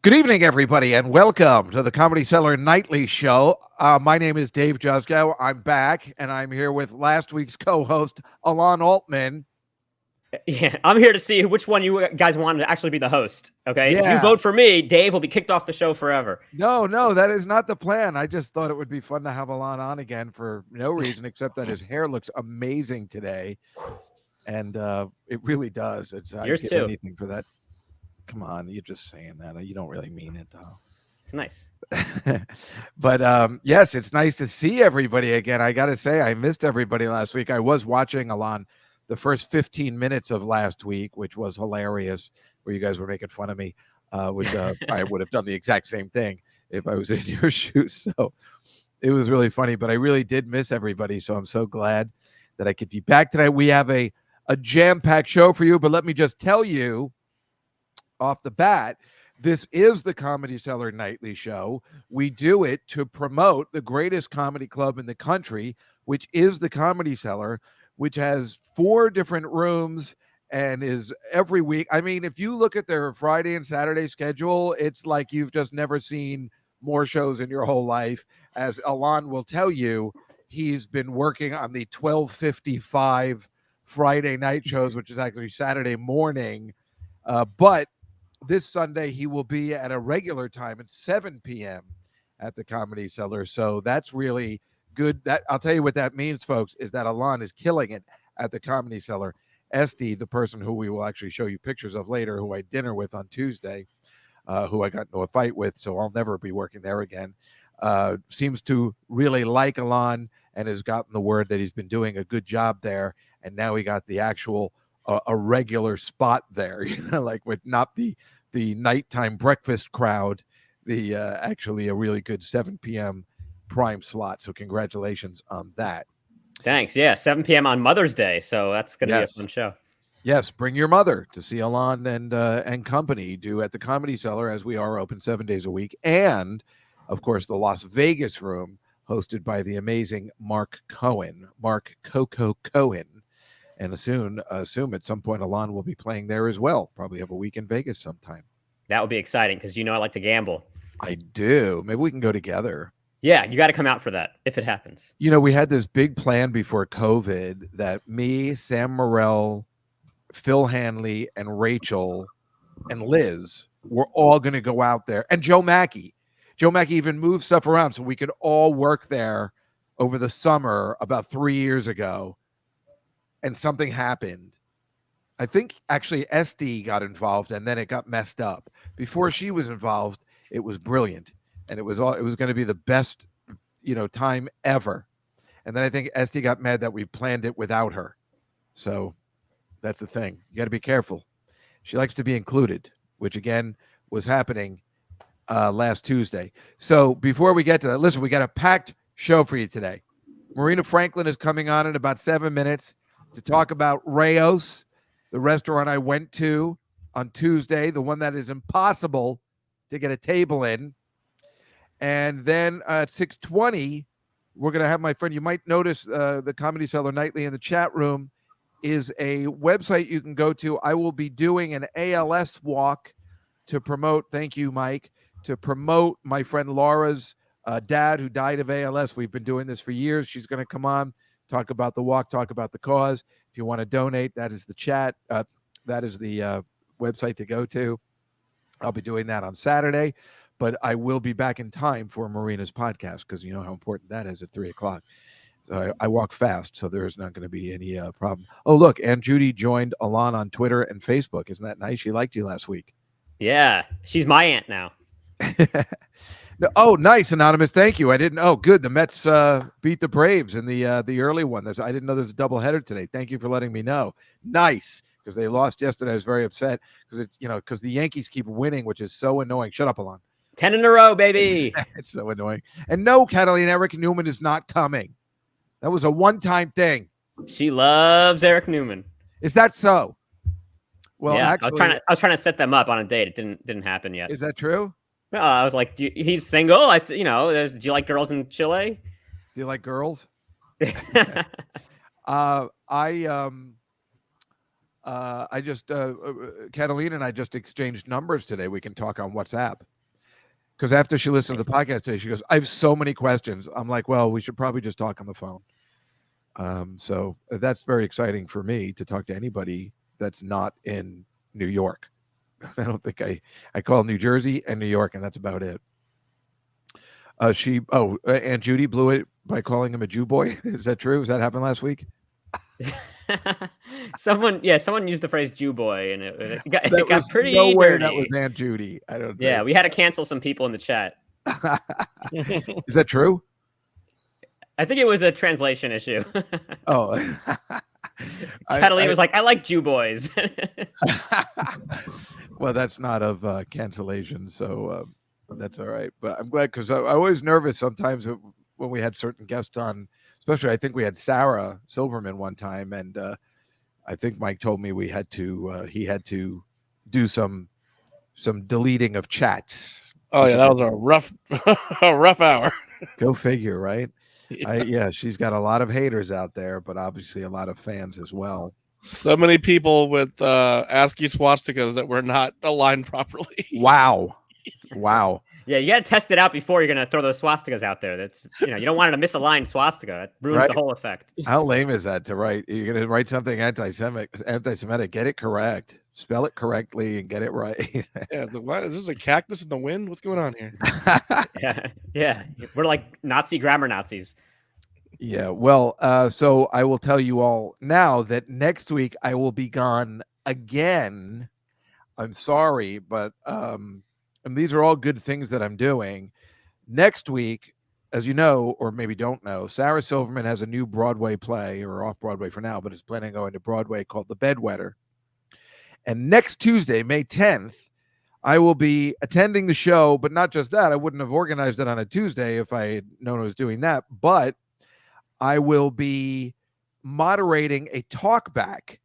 Good evening, everybody, and welcome to the Comedy Cellar Nightly Show. My name is Dave Jusko. I'm back, and I'm here with last week's co-host, Elon Altman. Yeah, I'm here to see which one you guys want to actually be the host. Okay, if you Yeah. vote for me, Dave will be kicked off the show forever. No, that is not the plan. I just thought it would be fun to have Elon on again for no reason except that his hair looks amazing today, and it really does. I'd Yours give too. anything for that. Come on, you're just saying that. You don't really mean it, though. It's nice. But yes, it's nice to see everybody again. I got to say, I missed everybody last week. I was watching Elon the first 15 minutes of last week, which was hilarious, where you guys were making fun of me, which I would have done the exact same thing if I was in your shoes. So it was really funny, but I really did miss everybody. So I'm so glad that I could be back tonight. We have a jam-packed show for you, but let me just tell you off the bat, this is the Comedy Cellar Nightly Show. We do it to promote the greatest comedy club in the country, which is the Comedy Cellar, which has 4 different rooms and is every week. I mean, if you look at their Friday and Saturday schedule, it's like you've just never seen more shows in your whole life. As Elon will tell you, he's been working on the 12:55 Friday night shows, which is actually Saturday morning. But this Sunday, he will be at a regular time at 7 p.m. at the Comedy Cellar. So that's really good. That I'll tell you what that means, folks, is that Elon is killing it at the Comedy Cellar. Esty, the person who we will actually show you pictures of later, who I had dinner with on Tuesday, who I got into a fight with, so I'll never be working there again, seems to really like Elon and has gotten the word that he's been doing a good job there. And now he got the actual a regular spot there, like with not the nighttime breakfast crowd, the actually a really good 7 p.m. prime slot. So congratulations on that. Thanks. Yeah, 7 p.m. on Mother's Day, so that's going to be a fun show. Yes, bring your mother to see Elon and company do at the Comedy Cellar, as we are open 7 days a week, and of course the Las Vegas room, hosted by the amazing Mark Coco Cohen. And assume at some point Elon will be playing there as well. Probably have a week in Vegas sometime. That would be exciting because I like to gamble. I do. Maybe we can go together. Yeah, you got to come out for that if it happens. We had this big plan before COVID that me, Sam Morrell, Phil Hanley, and Rachel and Liz were all going to go out there. And Joe Mackey. Joe Mackey even moved stuff around so we could all work there over the summer about 3 years ago. And something happened. I think actually SD got involved and then it got messed up. Before she was involved, it was brilliant. And it was going to be the best, time ever. And then I think SD got mad that we planned it without her. So that's the thing. You got to be careful. She likes to be included, which again was happening last Tuesday. So before we get to that, listen, we got a packed show for you today. Marina Franklin is coming on in about 7 minutes to talk about Rayos, the restaurant I went to on Tuesday, the one that is impossible to get a table in. And then at 6:20, we're going to have my friend, you might notice the Comedy Cellar Nightly in the chat room is a website you can go to. I will be doing an ALS walk to promote, thank you, Mike, to promote my friend Laura's dad who died of ALS. We've been doing this for years. She's going to come on, talk about the walk, talk about the cause. If you want to donate, that is the chat. That is the website to go to. I'll be doing that on Saturday, but I will be back in time for Marina's podcast because you know how important that is at 3:00. So I walk fast, so there's not going to be any problem. Oh, look, Aunt Judy joined Elon on Twitter and Facebook. Isn't that nice? She liked you last week. Yeah, she's my aunt now. No, oh, nice, Anonymous. Thank you. I didn't. Oh, good. The Mets beat the Braves in the early one. I didn't know there's a doubleheader today. Thank you for letting me know. Nice, because they lost yesterday. I was very upset because the Yankees keep winning, which is so annoying. Shut up, Elon. 10 in a row, baby. It's so annoying. And no, Catalina, Eric Newman is not coming. That was a one-time thing. She loves Eric Newman. Is that so? Well, yeah, actually, I was trying to set them up on a date. It didn't happen yet. Is that true? Well, I was like, he's single. I said, do you like girls in Chile? Do you like girls? I just Catalina and I just exchanged numbers today. We can talk on WhatsApp. Because after she listened to the podcast today, she goes, "I have so many questions." I'm like, "Well, we should probably just talk on the phone." So that's very exciting for me to talk to anybody that's not in New York. I don't think I call New Jersey and New York, and that's about it. Aunt Judy blew it by calling him a Jew boy. Is that true? Does that happen last week? someone used the phrase "Jew boy," and it That got was pretty no way dirty. that was Aunt Judy. I don't Yeah, think. we had to cancel some people in the chat. Is that true? I think it was a translation issue. Oh, Catalina was like, "I like Jew boys." Well, that's not of cancellation, so that's all right. But I'm glad because I always nervous sometimes when we had certain guests on. Especially, I think we had Sarah Silverman one time, and I think Mike told me he had to do some deleting of chats. Oh yeah, that was a rough hour. Go figure, right? Yeah. She's got a lot of haters out there, but obviously a lot of fans as well. So many people with ASCII swastikas that were not aligned properly. Wow. Yeah, you got to test it out before you're gonna throw those swastikas out there. That's you don't want it to misaligned swastika. That ruins Right. the whole effect. How lame is that to write? You're gonna write something anti-Semitic, get it correct, spell it correctly, and get it right. Yeah, what is this, a cactus in the wind? What's going on here? Yeah. We're like Nazi grammar Nazis. Yeah, well, so I will tell you all now that next week I will be gone again. I'm sorry, but and these are all good things that I'm doing. Next week, as you know, or maybe don't know, Sarah Silverman has a new Broadway play, or off Broadway for now, but is planning on going to Broadway, called The Bedwetter. And next Tuesday, May 10th, I will be attending the show, but not just that. I wouldn't have organized it on a Tuesday if I had known I was doing that, but I will be moderating a talk back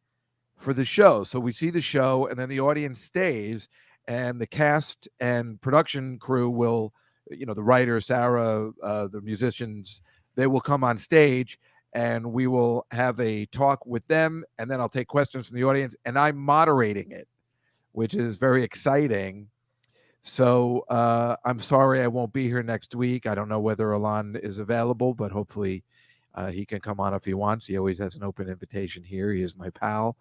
for the show. So we see the show, and then the audience stays, and the cast and production crew will, the writer, Sarah, the musicians, they will come on stage, and we will have a talk with them, and then I'll take questions from the audience, and I'm moderating it, which is very exciting. So I'm sorry I won't be here next week. I don't know whether Elon is available, but hopefully he can come on if he wants. He always has an open invitation here. He is my pal,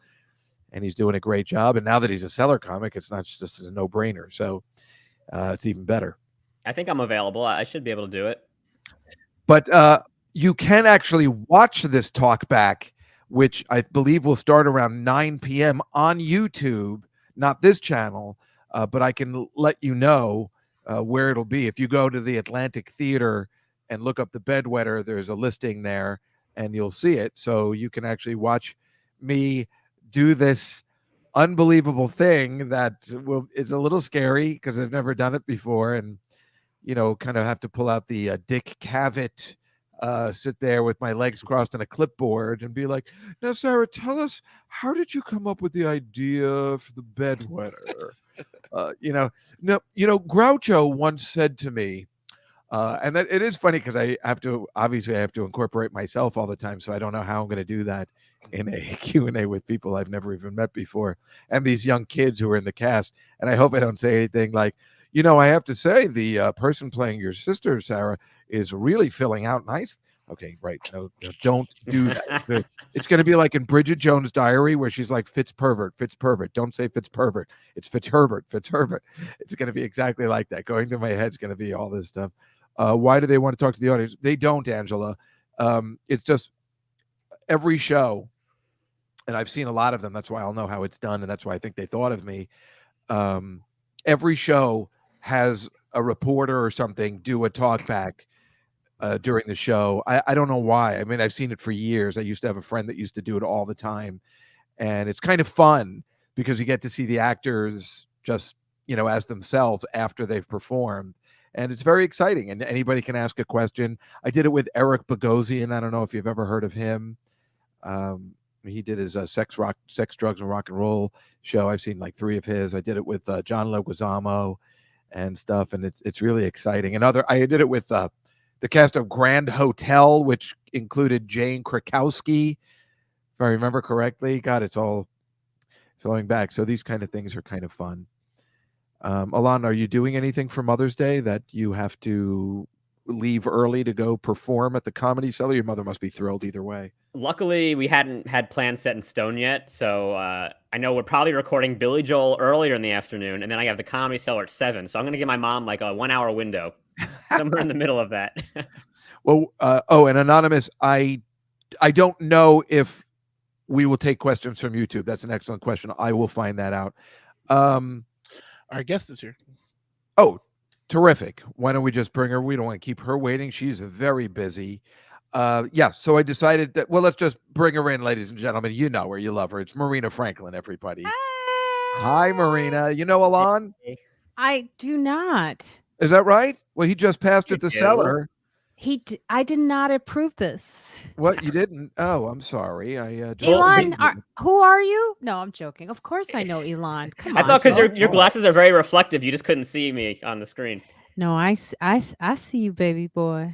and he's doing a great job. And now that he's a Cellar comic, it's not just a no-brainer. So it's even better. I think I'm available. I should be able to do it. But you can actually watch this talk back, which I believe will start around 9 p.m. on YouTube, not this channel, but I can let you know where it'll be. If you go to the Atlantic Theater and look up The Bedwetter, there's a listing there, and you'll see it. So you can actually watch me do this unbelievable thing that is a little scary because I've never done it before, and kind of have to pull out the Dick Cavett, sit there with my legs crossed on a clipboard and be like, "Now, Sarah, tell us, how did you come up with the idea for The Bedwetter?" Groucho once said to me, and that it is funny because I have to incorporate myself all the time, so I don't know how I'm going to do that in a Q&A with people I've never even met before, and these young kids who are in the cast. And I hope I don't say anything like, I have to say the person playing your sister, Sarah, is really filling out nice. Okay, right. No, don't do that. It's going to be like in Bridget Jones' Diary where she's like, Fitzpervert. Don't say Fitzpervert. It's Fitzherbert. It's going to be exactly like that. Going through my head is going to be all this stuff. Why do they want to talk to the audience? They don't, Angela. It's just every show, and I've seen a lot of them. That's why I'll know how it's done, and that's why I think they thought of me. Every show has a reporter or something do a talk back during the show. I don't know why. I mean, I've seen it for years. I used to have a friend that used to do it all the time, and it's kind of fun because you get to see the actors just, as themselves after they've performed. And it's very exciting, and anybody can ask a question. I did it with Eric Bogosian. I don't know if you've ever heard of him. He did his sex, drugs, and rock and roll show. I've seen like 3 of his. I did it with John Leguizamo and stuff, and it's really exciting. I did it with the cast of Grand Hotel, which included Jane Krakowski, if I remember correctly. God, it's all flowing back. So these kind of things are kind of fun. Elon, are you doing anything for Mother's Day that you have to leave early to go perform at the Comedy Cellar? Your mother must be thrilled either way. Luckily, we hadn't had plans set in stone yet, so I know we're probably recording Billy Joel earlier in the afternoon, and then I have the Comedy Cellar at 7. So I'm going to give my mom like a 1 hour window, somewhere in the middle of that. Well, and Anonymous, I don't know if we will take questions from YouTube. That's an excellent question. I will find that out. Our guest is here. Oh, terrific. Why don't we just bring her? We don't want to keep her waiting. She's very busy. So I decided that, well, let's just bring her in, ladies and gentlemen. You know her, you love her. It's Marina Franklin, everybody. Hi, Marina. You know Elon? I do not. Is that right? Well, he just passed at the Cellar. I did not approve this. What, you didn't? Oh, I'm sorry. Elon, who are you? No, I'm joking. Of course I know Elon. Come on. I thought because your glasses are very reflective, you just couldn't see me on the screen. No, I see you, baby boy.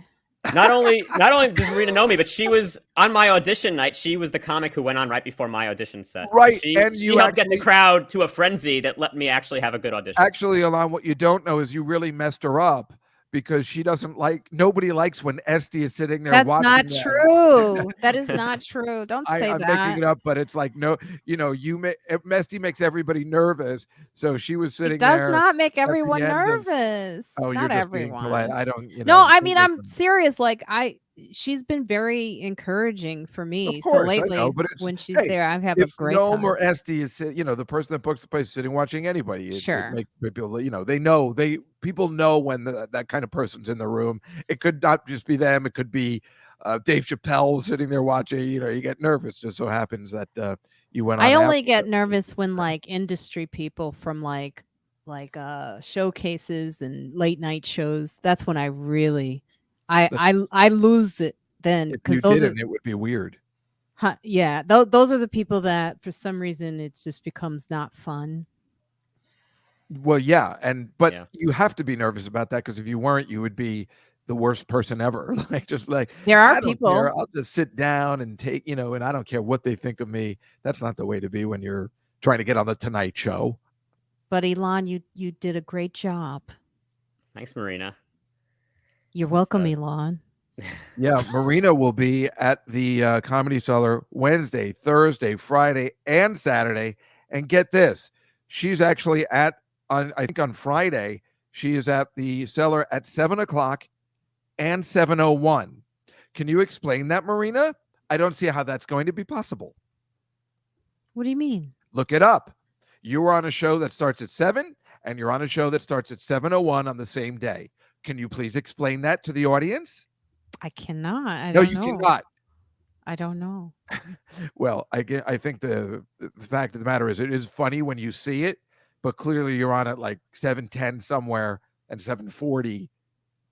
Not only does Marina know me, but she was on my audition night. She was the comic who went on right before my audition set. Right, She and you helped get the crowd to a frenzy that let me actually have a good audition. Actually, Elon, what you don't know is you really messed her up because she doesn't nobody likes when Esty is sitting there That's watching. That's not true. That is not true. Don't say I'm that. making it up, but it's like, no, Esty makes everybody nervous. So she was sitting there. Does not make at the everyone end of- nervous. Oh, not you're just everyone. being polite. I don't, No, I mean, I'm serious. Like she's been very encouraging for me. Of course, so lately, I know, but when she's hey, there, I have a if great Noam time. or Esty is the person that books the place is sitting watching anybody. It Sure. makes people, people know when that kind of person's in the room. It could not just be them. It could be Dave Chappelle sitting there watching. You get nervous. Just so happens that you went on. I only get nervous when like industry people from like showcases and late night shows. That's when I really I lose it then, If you because those didn't, it would be weird. yeah, those are the people that for some reason it just becomes not fun. Well, yeah, but you have to be nervous about that because if you weren't, you would be the worst person ever. There are I don't people. care. I'll just sit down and take, and I don't care what they think of me. That's not the way to be when you're trying to get on the Tonight Show. But Elon, you did a great job. Thanks, Marina. You're welcome, Elon. Yeah, Marina will be at the Comedy Cellar Wednesday, Thursday, Friday, and Saturday. And get this, she's actually I think on Friday, she is at the Cellar at 7:00 and 7:01. Can you explain that, Marina? I don't see how that's going to be possible. What do you mean? Look it up. You are on a show that starts at 7, and you're on a show that starts at 7:01 on the same day. Can you please explain that to the audience? I cannot. I No, don't you know. cannot. I don't know. Well, I think the fact of the matter is it is funny when you see it, but clearly you're on at like 7:10 somewhere and 7:40,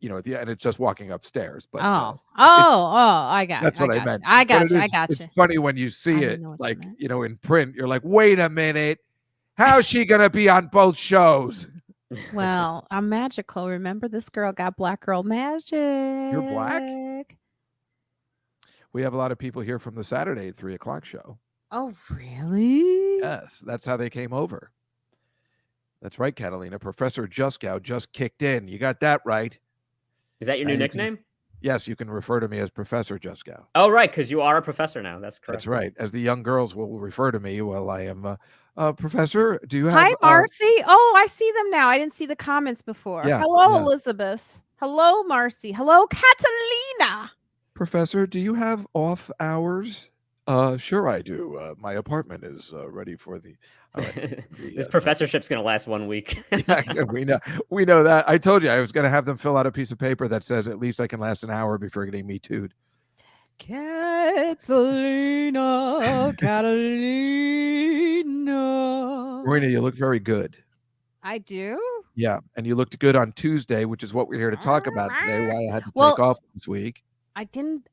and it's just walking upstairs. But I got. That's what I meant. I got But you. it I is- got you. It's funny when you see I it, know what you like meant. in print. You're like, wait a minute, how's she gonna be on both shows? Well, I'm magical. Remember, this girl got black girl magic. You're black? We have a lot of people here from the Saturday at 3:00 show. Oh, really? Yes, that's how they came over. That's right, Catalina. Professor Juskow just kicked in. You got that right. Is that your new you can- nickname? Yes, you can refer to me as Professor Juskow. Oh, right, because you are a professor now. That's correct. That's right. As the young girls will refer to me, well, I am Professor. Do you have? Hi, Marcy. Oh, I see them now. I didn't see the comments before. Yeah, Hello, yeah. Elizabeth. Hello, Marcy. Hello, Catalina. Professor, do you have off hours? Sure, I do. My apartment is ready for the. This professorship's going to last 1 week. Yeah, we know that. I told you I was going to have them fill out a piece of paper that says at least I can last an hour before getting me too'd. Catalina. Catalina. Marina, you look very good. I do. Yeah, and you looked good on Tuesday, which is what we're here to talk about today. Why I had to Well, take off this week. I didn't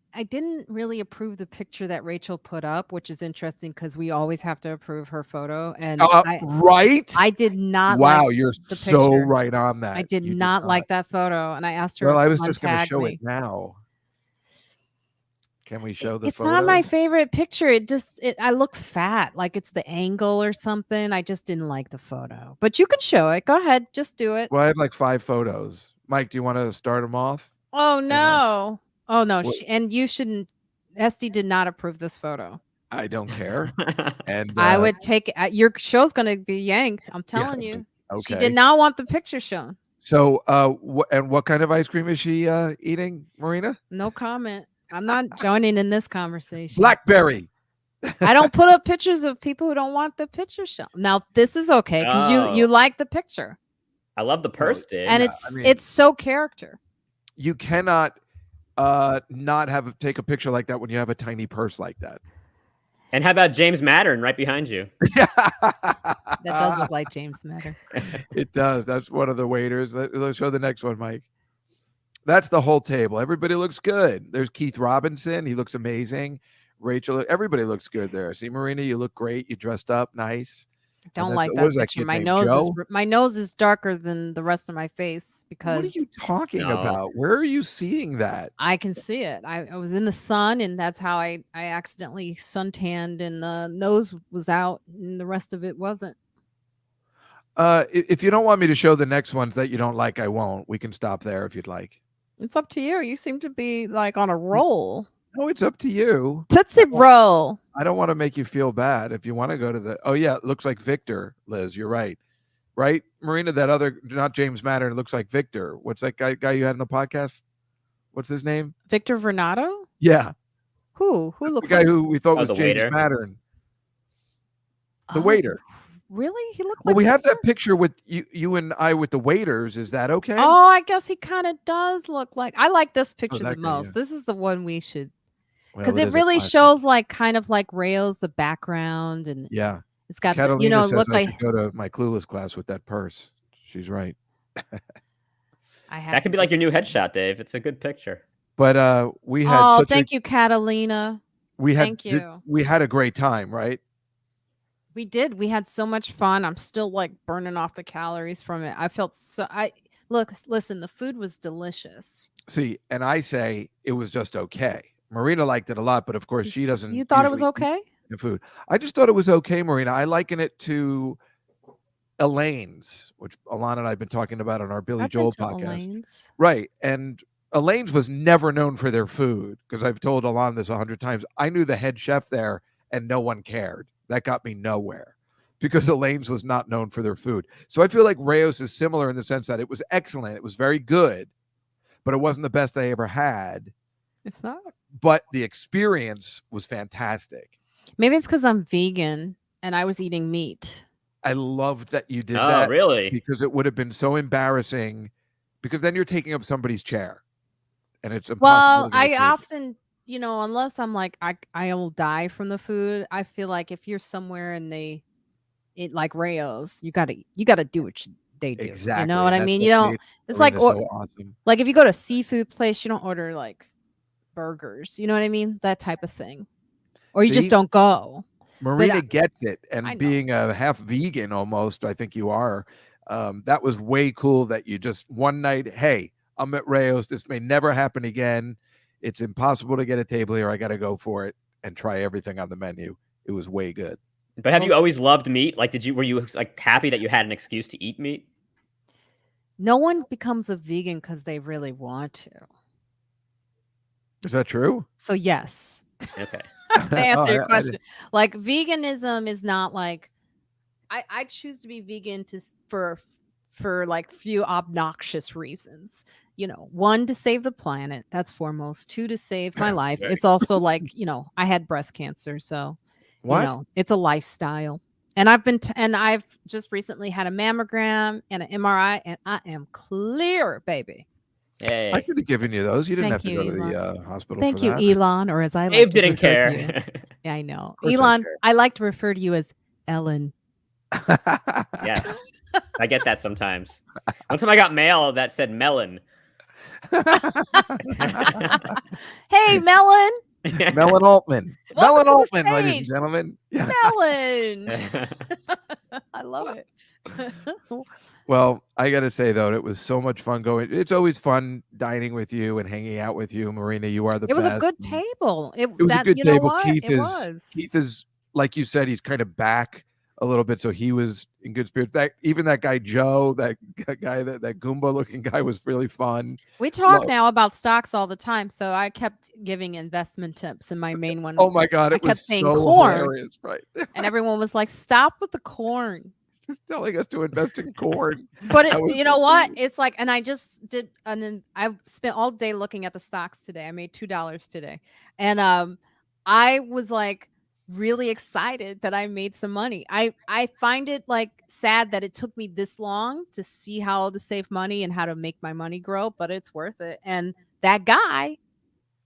really approve the picture that Rachel put up, which is interesting because we always have to approve her photo. And Right? I did not. Wow, like you're the so picture. right on that. I did You not like that photo, and I asked her. Well, I to was just going to untag show me. it now. Can we show the It's photo? not my favorite picture. I look fat, like it's the angle or something. I just didn't like the photo. But you can show it. Go ahead, just do it. Well, I have like 5 photos. Mike, do you want to start them off? Oh no. Oh no. What- And you shouldn't. Esty did not approve this photo. I don't care. And I would take it. Your show's going to be yanked. I'm telling you. She okay. did not want the picture shown. So, and what kind of ice cream is she eating, Marina? No comment. I'm not joining in this conversation. Blackberry. I don't put up pictures of people who don't want the picture shown. Now this is okay because you like the picture. I love the purse, Dave. And it's so character. You cannot not take a picture like that when you have a tiny purse like that. And how about James Mattern right behind you? That does look like James Matter. It does. That's one of the waiters. Let's show the next one, Mike. That's the whole table. Everybody looks good. There's Keith Robinson. He looks amazing. Rachel, everybody looks good there. See, Marina, you look great. You dressed up nice. Don't like that picture. My nose is darker than the rest of my face because. What are you talking about? Where are you seeing that? I can see it. I was in the sun, and that's how I accidentally suntanned, and the nose was out, and the rest of it wasn't. If you don't want me to show the next ones that you don't like, I won't. We can stop there if you'd like. It's up to you. You seem to be like on a roll. No, it's up to you. Tootsie roll. I don't want to make you feel bad. If you want to go to the, oh yeah, it looks like Victor, Liz. You're right. Right, Marina, that other, not James Matter, it looks like Victor. What's that guy you had in the podcast? What's his name? Victor Vernato? Yeah. Who looks the guy like who we thought was the James waiter. Mattern. The waiter. Really? He looked Well, like we have Victor? that picture with you and I with the waiters. Is that okay? Oh, I guess he kind of does look like. I like this picture the that guy, most. yeah. This is the one we should, Well, because it is a really classic. shows like kind of like Rails, the background, and Yeah. it's got Catalina says look I like should go to my Clueless class with that purse. She's right. That could be like your new headshot, Dave. It's a good picture. But we had thank you, Catalina. we had Thank you. we had a great time, right? We did. We had so much fun. I'm still like burning off the calories from it. I felt so. Listen. The food was delicious. See, and I say it was just okay. Marina liked it a lot, but of course she doesn't. You thought it was usually okay? eat the food. I just thought it was okay, Marina. I liken it to Elaine's, which Elon and I have been talking about on our Billy I've Joel been to podcast. Elaine's. Right. And Elaine's was never known for their food because I've told Elon this 100 times. I knew the head chef there and no one cared. That got me nowhere because Elaine's was not known for their food. So I feel like Rayo's is similar in the sense that it was excellent. It was very good, but it wasn't the best I ever had. It's not. But the experience was fantastic. Maybe it's because I'm vegan and I was eating meat. I loved that you did Oh, that. really? Because it would have been so embarrassing because then you're taking up somebody's chair and it's impossible. Well, to get a I table. often, unless I'm like, I will die from the food. I feel like if you're somewhere and it like Rayo's, you gotta do what they do. Exactly. You know what I That's mean? what You don't. made It's like Marina so awesome. like if you go to a seafood place, you don't order like burgers. You know what I mean? That type of thing, or you just See? don't go. Marina gets it, I and know. being a half vegan almost, I think you are. That was way cool that you just one night, hey, I'm at Rayo's. This may never happen again. It's impossible to get a table here. I got to go for it and try everything on the menu. It was way good. But have you always loved meat? Like, were you like happy that you had an excuse to eat meat? No one becomes a vegan because they really want to. Is that true? So yes. Okay. To answer your I question, like veganism is not like I choose to be vegan for like few obnoxious reasons. One, to save the planet. That's foremost. Two, to save my life. Very It's also like, I had breast cancer, so What? it's a lifestyle. And I've just recently had a mammogram and an MRI, and I am clear, baby. Hey. I could have given you those. You didn't Thank have to you, go to Elon. the hospital. Thank for you, that. Elon, or as I like Dave to didn't refer to you. care. Yeah, I know. course I Elon, care. I like to refer to you as Ellen. Yes. I get that sometimes. One time I got mail that said melon. Hey, Melon. Melon Altman. Welcome Melon to the Altman, ladies and stage. gentlemen. Yeah. Melon. I love it. Well, I got to say, though, it was so much fun going. It's always fun dining with you and hanging out with you, Marina. You are the It was best. a good table. It was a good you know table. what? Keith It was. Keith is, like you said, he's kind of back a little bit, so he was in good spirits. That guy Joe, that guy, that Goomba looking guy was really fun. We talk now about stocks all the time, so I kept giving investment tips, and my main one. Oh my God, I it kept was saying so corn, hilarious, right? and everyone was like, "Stop with the corn." Just telling us to invest in corn. But That was you know so what? funny. It's like, and I just did, and then I spent all day looking at the stocks today. I made $2 today, and I was like really excited that I made some money. I find it like sad that it took me this long to see how to save money and how to make my money grow, but it's worth it. And that guy,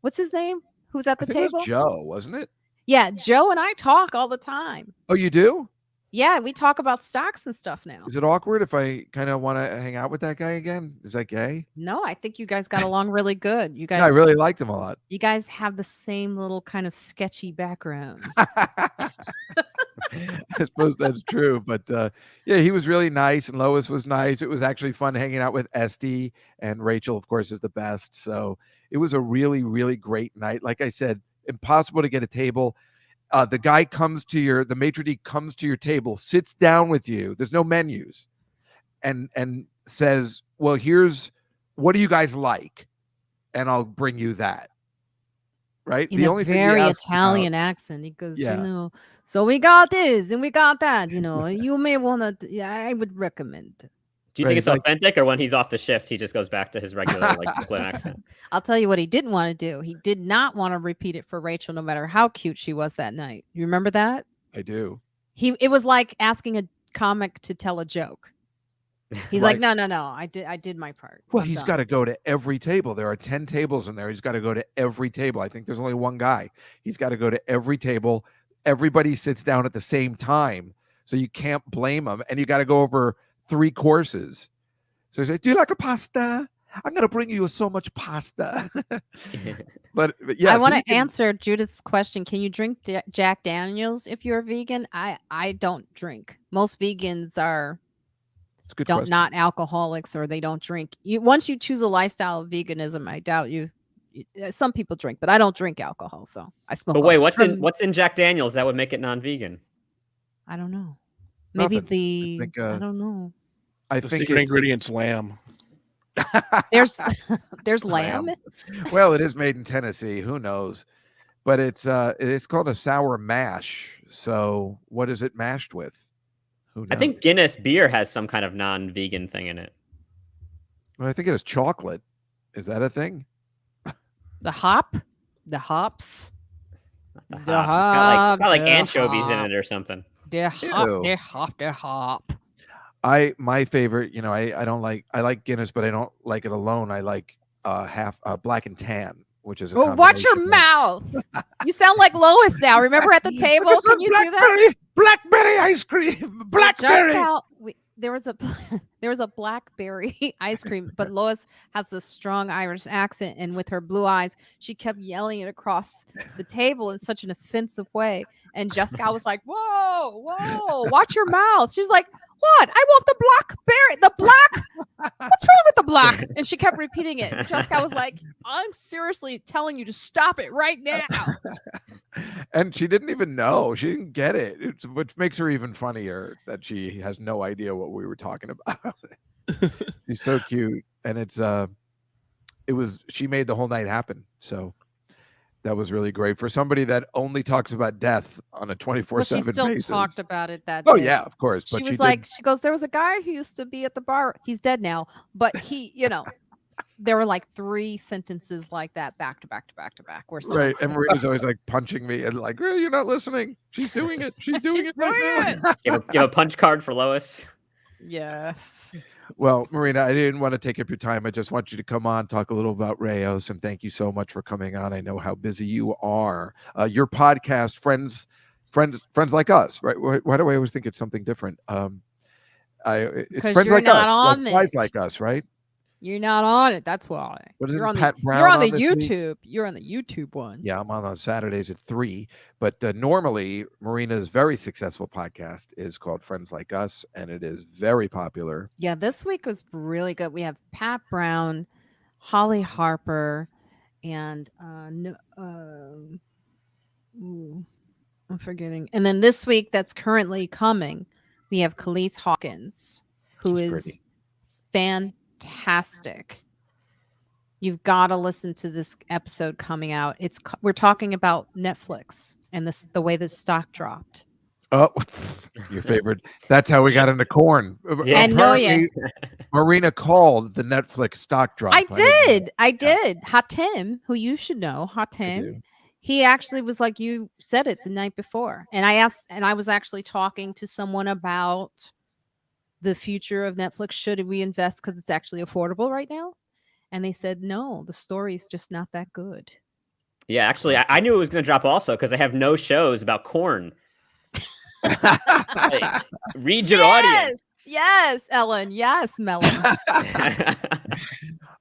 what's his name? Who's at the I think it table? was Joe, wasn't it? Yeah, Joe and I talk all the time. Oh, you do? Yeah, we talk about stocks and stuff now. Is it awkward if I kind of want to hang out with that guy again? Is that gay? No, I think you guys got along really good. You guys, Yeah, I really liked him a lot. you guys have the same little kind of sketchy background. I suppose that's true, but yeah, he was really nice, and Lois was nice. It was actually fun hanging out with Esty, and Rachel, of course, is the best. So it was a really, really great night. Like I said, impossible to get a table. The guy the maitre d' comes to your table, sits down with you. There's no menus, and says, "Well, what do you guys like?" And I'll bring you that. Right? In a very Italian accent. He goes, Yeah. so we got this and we got that, you may want to, I would recommend. Do you Right, think it's it's like- authentic, or when he's off the shift, he just goes back to his regular Brooklyn accent? I'll tell you what he didn't want to do. He did not want to repeat it for Rachel, no matter how cute she was that night. You remember that? I do. It was like asking a comic to tell a joke. He's like, no, I did my part. Well, I'm he's done." got to go to every table. There are 10 tables in there. He's got to go to every table. I think there's only one guy. He's got to go to every table. Everybody sits down at the same time, so you can't blame him. And you got to go over 3 courses. So he's like, "Do you like a pasta? I'm going to bring you so much pasta." but yeah, I want to answer Judith's question. Can you drink Jack Daniels if you're a vegan? I don't drink. Most vegans are not alcoholics, or they don't drink. Once you choose a lifestyle of veganism, I doubt some people drink, but I don't drink alcohol, so I smoke. But wait, what's in Jack Daniels that would make it non-vegan? I don't know. Maybe Nothing. I don't know. I The think secret ingredient's lamb. There's lamb. Well, it is made in Tennessee. Who knows? But it's called a sour mash. So what is it mashed with? Who knows? I think Guinness beer has some kind of non-vegan thing in it. Well, I think it is chocolate. Is that a thing? The hops. The hops. Got like anchovies in it or something. They're hop. My favorite, I don't like. I like Guinness, but I don't like it alone. I like half black and tan, which is. Watch your mouth. You sound like Lois now. Remember at the table? Can you do that? Blackberry ice cream. Blackberry. There was a blackberry ice cream, but Lois has this strong Irish accent, and with her blue eyes, she kept yelling it across the table in such an offensive way. And Jessica was like, "Whoa, watch your mouth." She was like, "What? I want the blackberry, the black. What's wrong with the black?" And she kept repeating it. And Jessica was like, "I'm seriously telling you to stop it right now." And she didn't even know. She didn't get it, which makes her even funnier that she has no idea what we were talking about. She's so cute, and she made the whole night happen. So that was really great for somebody that only talks about death on a 24/7 basis. She still talked about it that Oh day. yeah, of course. She But was like, she goes, "There was a guy who used to be at the bar. He's dead now, but he, there were like 3 sentences like that back to back to back to back. Where right, and Marina's always like punching me and like, "You're not listening. She's doing it. She's doing it right now." You have a punch card for Lois? Yes. Well, Marina, I didn't want to take up your time. I just want you to come on, talk a little about Rayos, and thank you so much for coming on. I know how busy you are. Your podcast, friends like us, right? Why do I always think it's something different? It's friends you're like not us, on like guys it. like us, right? You're not on it. That's why. What is You're it, on Pat the Brown you're on the this week? YouTube. You're on the YouTube one. Yeah, I'm on Saturdays at 3. But normally, Marina's very successful podcast is called Friends Like Us, and it is very popular. Yeah, this week was really good. We have Pat Brown, Holly Harper, and I'm forgetting. And then this week, that's currently coming, we have Khalees Hawkins, who She's is pretty. fantastic. You've got to listen to this episode coming out. We're talking about Netflix and the way the stock dropped. Oh, your favorite. That's how we got into corn. Yeah. I know ya. Apparently, Marina called the Netflix stock drop. I did. I Yeah. did. Hatim, who you should know, Hatim, do. he actually was like, you said it the night before. And I was actually talking to someone about the future of Netflix. Should we invest because it's actually affordable right now? And they said, no, the story's just not that good. Yeah, actually, I knew it was going to drop also because I have no shows about corn. Like, read your audience. Yes, Ellen. Yes, Melon.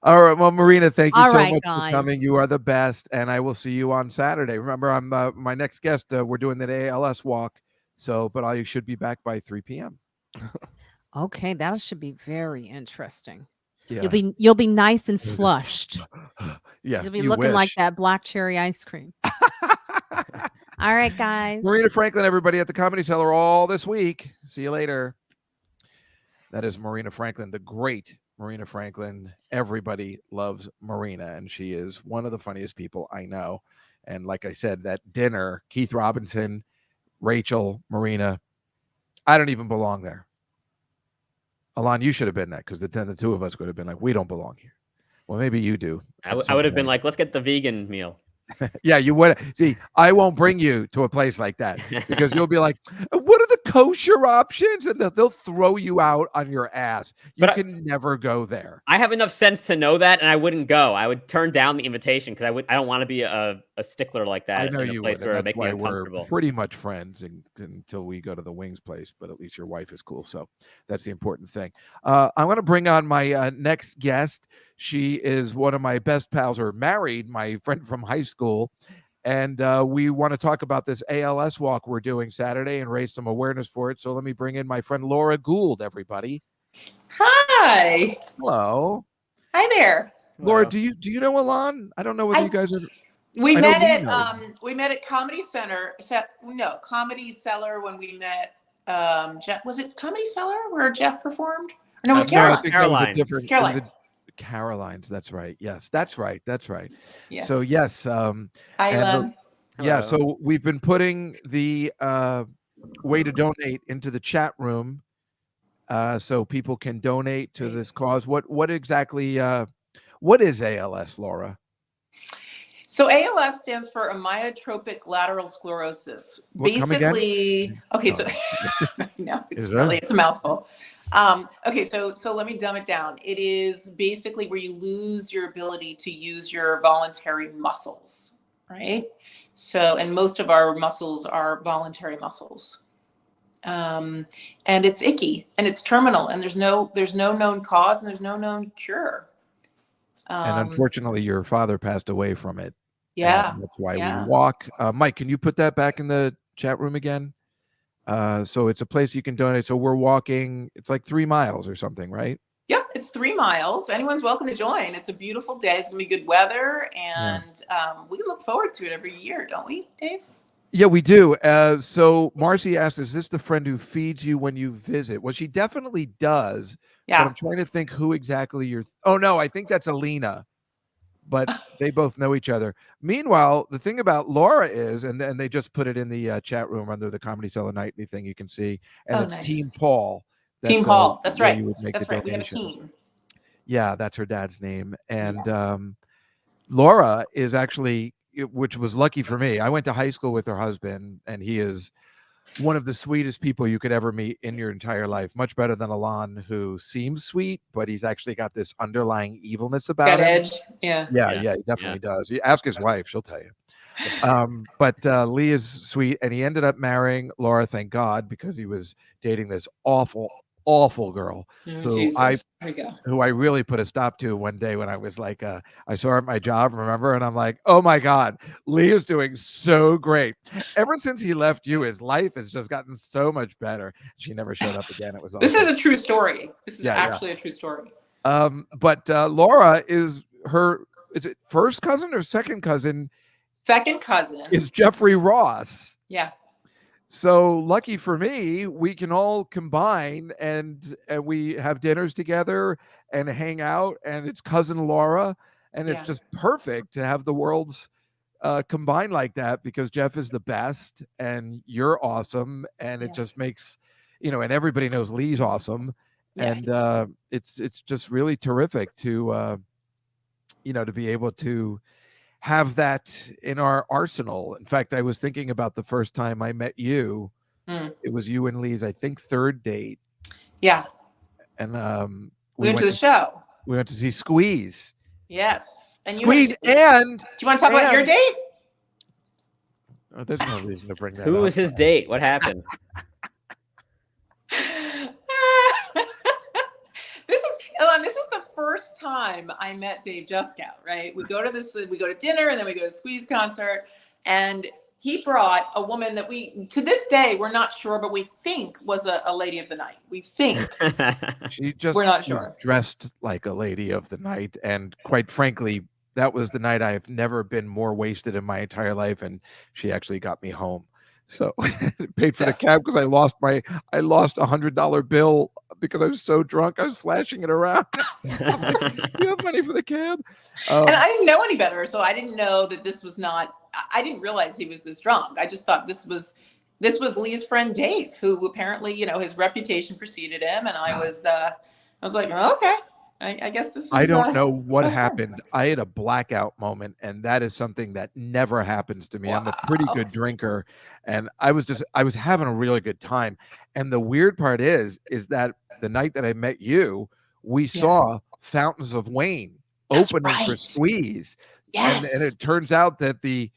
All right. Well, Marina, thank you All so right, much guys. for coming. You are the best. And I will see you on Saturday. Remember, I'm my next guest. We're doing the ALS walk. But I should be back by 3 p.m. Okay, that should be very interesting. Yeah. You'll be nice and flushed. Yeah. You'll be looking like wish. that black cherry ice cream. All right, guys. Marina Franklin, everybody at the Comedy Cellar all this week. See you later. That is Marina Franklin, the great Marina Franklin. Everybody loves Marina, and she is one of the funniest people I know. And like I said, that dinner, Keith Robinson, Rachel, Marina, I don't even belong there. Elon, you should have been there because then the two of us would have been like, we don't belong here. Well, maybe you do. I would have been like, let's get the vegan meal. Yeah, you would. See, I won't bring you to a place like that because you'll be like, what are the kosher options? And they'll throw you out on your ass. You can never go there. I have enough sense to know that, and I wouldn't go. I would turn down the invitation because I don't want to be a stickler like that. I know in a you place would. where And it that's make me why we're uncomfortable. pretty much friends until we go to the Wings place. But at least your wife is cool. So that's the important thing. I want to bring on my next guest. She is one of my best pals, or married, my friend from high school. And we want to talk about this ALS walk we're doing Saturday and raise some awareness for it. So let me bring in my friend Laura Gould, everybody. Hi. Hello. Hi there. Laura, do you know Elon? I don't know whether you guys are. We I know met we at know. Comedy Comedy Cellar when we met Jeff. Was it Comedy Cellar where Jeff performed? Or no, it was No, I Caroline. think that was a Caroline's. different. Caroline's. Caroline's. That's right. Yes, that's right. That's right. Yeah. So yes. Hi, and yeah. Hello. So we've been putting the way to donate into the chat room, so people can donate to this cause. What exactly? What is ALS, Laura? So ALS stands for amyotrophic lateral sclerosis. What, come again? Basically, okay, so no, Is it's a mouthful. Okay, so let me dumb it down. It is basically where you lose your ability to use your voluntary muscles, right? So, and most of our muscles are voluntary muscles. And it's icky and it's terminal and there's no known cause and there's no known cure. And unfortunately, your father passed away from it. Yeah. And that's why we walk. Mike, can you put that back in the chat room again? So it's a place you can donate. So we're walking, it's like 3 miles or something, right? Yep, it's 3 miles. Anyone's welcome to join. It's a beautiful day. It's gonna be good weather, and we look forward to it every year, don't we, Dave? Yeah, we do. So Marcy asked, is this the friend who feeds you when you visit? Well, she definitely does. Yeah. But I'm trying to think who exactly you're. Oh, no, I think that's Alina. But they both know each other. Meanwhile, the thing about Laura is, and they just put it in the chat room under the Comedy Cellar Nightly thing, you can see, and it's nice. Team Paul. Team Paul. That's where right. You would make That's the right. We have a donations. team. Yeah, that's her dad's name. And Laura is actually, which was lucky for me. I went to high school with her husband, and he is one of the sweetest people you could ever meet in your entire life. Much better than Elon, who seems sweet, but he's actually got this underlying evilness about him. Edge. Yeah. Yeah, he definitely does. You ask his wife, she'll tell you. But Lee is sweet, and he ended up marrying Laura, thank God, because he was dating this awful, awful girl Oh, who I Jesus. There we go. who I really put a stop to one day when I was like, I saw her at my job, remember? And I'm like, oh my God, Lee is doing so great. Ever since he left you, his life has just gotten so much better. She never showed up again. It was This is awesome. a true story. This is Yeah, actually a true story. But Laura is it first cousin or second cousin? Second cousin. Is Jeffrey Ross. Yeah. So lucky for me, we can all combine and we have dinners together and hang out, and it's cousin Laura, and it's Yeah. just perfect to have the worlds combined like that, because Jeff is the best and you're awesome, and it Yeah. just makes, and everybody knows Lee's awesome, Yeah, and it's just really terrific to to be able to have that in our arsenal. In fact, I was thinking about the first time I met you. It was you and Lee's, I think, third date. Yeah. And We went to the show. We went to see Squeeze. Yes. And Squeeze, do you want to talk about your date? Oh, there's no reason to bring that Who up. was his date? What happened? This is the first time I met Dave Juskow, right? We go to dinner, and then we go to Squeeze concert, and he brought a woman that to this day, we're not sure, but we think was a lady of the night. We think. She just We're not was sure. dressed like a lady of the night, and quite frankly, that was the night I've never been more wasted in my entire life, and she actually got me home. So paid for the cab because I lost $100 bill because I was so drunk. I was flashing it around. You have money for the cab? And I didn't know any better, so I didn't know that this was not. I didn't realize he was this drunk. I just thought this was Lee's friend Dave, who apparently, his reputation preceded him, and I was like, oh, okay. I guess this is. I don't know what happened. I had a blackout moment, and that is something that never happens to me. Wow. I'm a pretty good drinker, and I was having a really good time. And the weird part is that the night that I met you, we saw Fountains of Wayne opening for Squeeze. Yes. And it turns out that the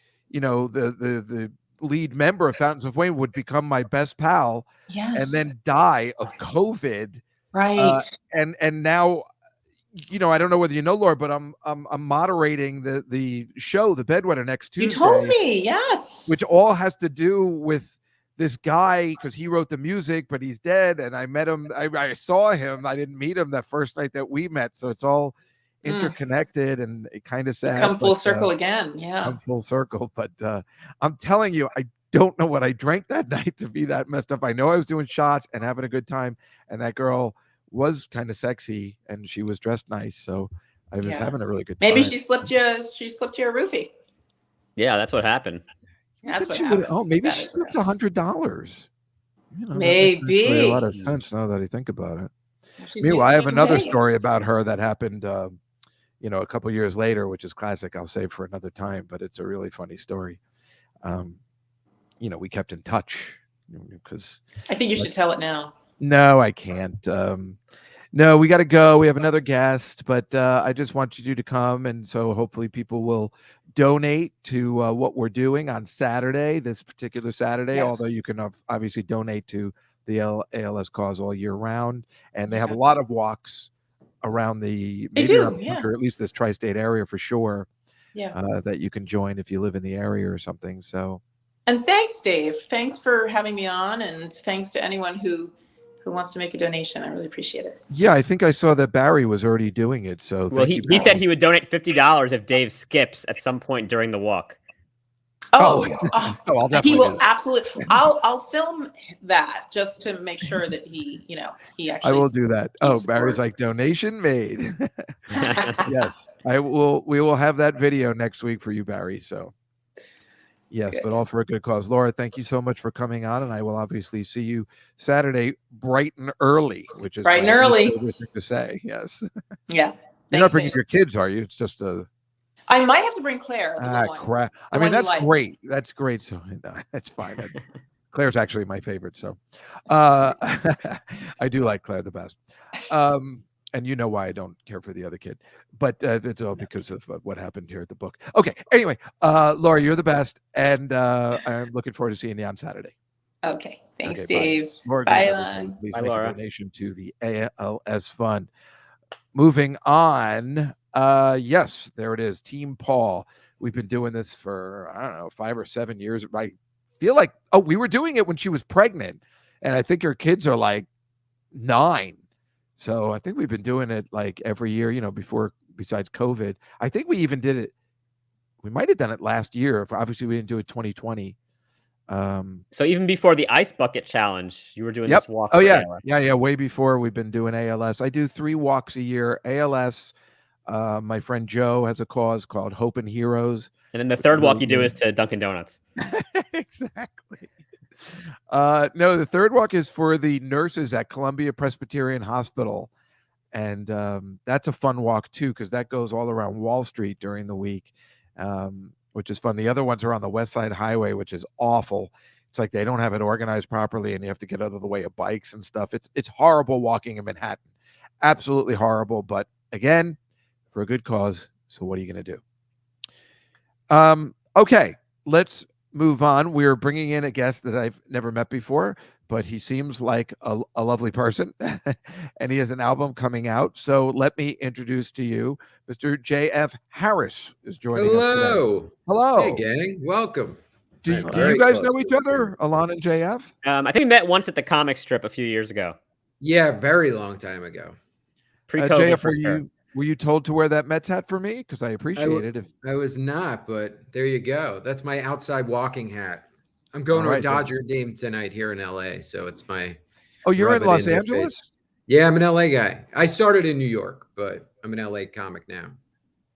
lead member of Fountains of Wayne would become my best pal, and then die of COVID. Right. And now, I don't know whether you know, Laura, but I'm moderating the show, The Bedwetter, next Tuesday. You told me, yes. Which all has to do with this guy, because he wrote the music, but he's dead. And I met him. I saw him. I didn't meet him that first night that we met. So it's all interconnected, and it kind of sad. Come full circle again. Yeah. Come full circle. But I'm telling you, I don't know what I drank that night to be that messed up. I know I was doing shots and having a good time, and that girl was kind of sexy, and she was dressed nice, so I was having a really good time. Maybe she slipped you a roofie. Yeah, that's what happened. That's what happened. Maybe she slipped $100. Maybe a lot of sense now that I think about it. Meanwhile, I have another story about her that happened a couple years later, which is classic. I'll save for another time, but it's a really funny story. We kept in touch because I think you should tell it now. No, I can't. No, we got to go. We have another guest, but I just want you to come, and so hopefully people will donate to what we're doing on Saturday, this particular Saturday. Yes. Although you can obviously donate to the ALS cause all year round, and they have a lot of walks around or at least this tri-state area for sure. Yeah, that you can join if you live in the area or something. So, and thanks, Dave. Thanks for having me on, and thanks to anyone who wants to make a donation. I really appreciate it. Yeah, I think I saw that Barry was already doing it. So he said he would donate $50 if Dave skips at some point during the walk. I'll definitely. He will absolutely. I'll film that just to make sure that he actually. I will do that. Barry's like, donation made. Yes, I will. We will have that video next week for you, Barry. So. Yes, good. But all for a good cause. Laura, thank you so much for coming on, and I will obviously see you Saturday bright and early, which is bright and early to say. Yes. Yeah. You're not bringing your kids, are you? It's just I might have to bring Claire. Crap. I mean, that's great. That's great. So that's fine. Claire's actually my favorite. So I do like Claire the best. And you know why I don't care for the other kid, but it's all because of what happened here at the book. Okay. Anyway, Laura, you're the best, and I'm looking forward to seeing you on Saturday. Okay. Thanks, Okay, Dave. Laura Bye, goes, everybody, Elon. please Bye, make Laura. a donation to the ALS fund. Moving on. Yes, there it is. Team Paul. We've been doing this for, I don't know, 5 or 7 years. I feel like, we were doing it when she was pregnant. And I think her kids are like 9. So I think we've been doing it like every year, before, besides COVID. I think we even did it. We might have done it last year. Obviously, we didn't do it 2020. So even before the ice bucket challenge, you were doing Yep. this walk. Oh for yeah, ALS. yeah. Way before we've been doing ALS. I do 3 walks a year. ALS. My friend Joe has a cause called Hope and Heroes. And then the which third is walk really you do good. is to Dunkin' Donuts. Exactly. No, the third walk is for the nurses at Columbia Presbyterian Hospital, and that's a fun walk too because that goes all around Wall Street during the week, which is fun. The other ones are on the West Side Highway, which is awful. It's like they don't have it organized properly, and you have to get out of the way of bikes and stuff. It's horrible walking in Manhattan, absolutely horrible. But again, for a good cause. So what are you going to do? Okay, let's move on. We're bringing in a guest that I've never met before, but he seems like a lovely person, and he has an album coming out. So let me introduce to you, Mr. J.F. Harris is joining us today. Hello. Hello. Hey, gang. Welcome. Do I'm you very guys close know to each the other, camera. Elon and JF? I think we met once at the comic strip a few years ago. Yeah, very long time ago. Pre-COVID. JF, for sure. were you told to wear that Mets hat for me? Because I appreciate it. I was not, but there you go. That's my outside walking hat. I'm going to All a right, then. Dodger game tonight here in LA, so it's my. Oh, you're rub in it Los their Angeles? face. Yeah, I'm an LA guy. I started in New York, but I'm an LA comic now.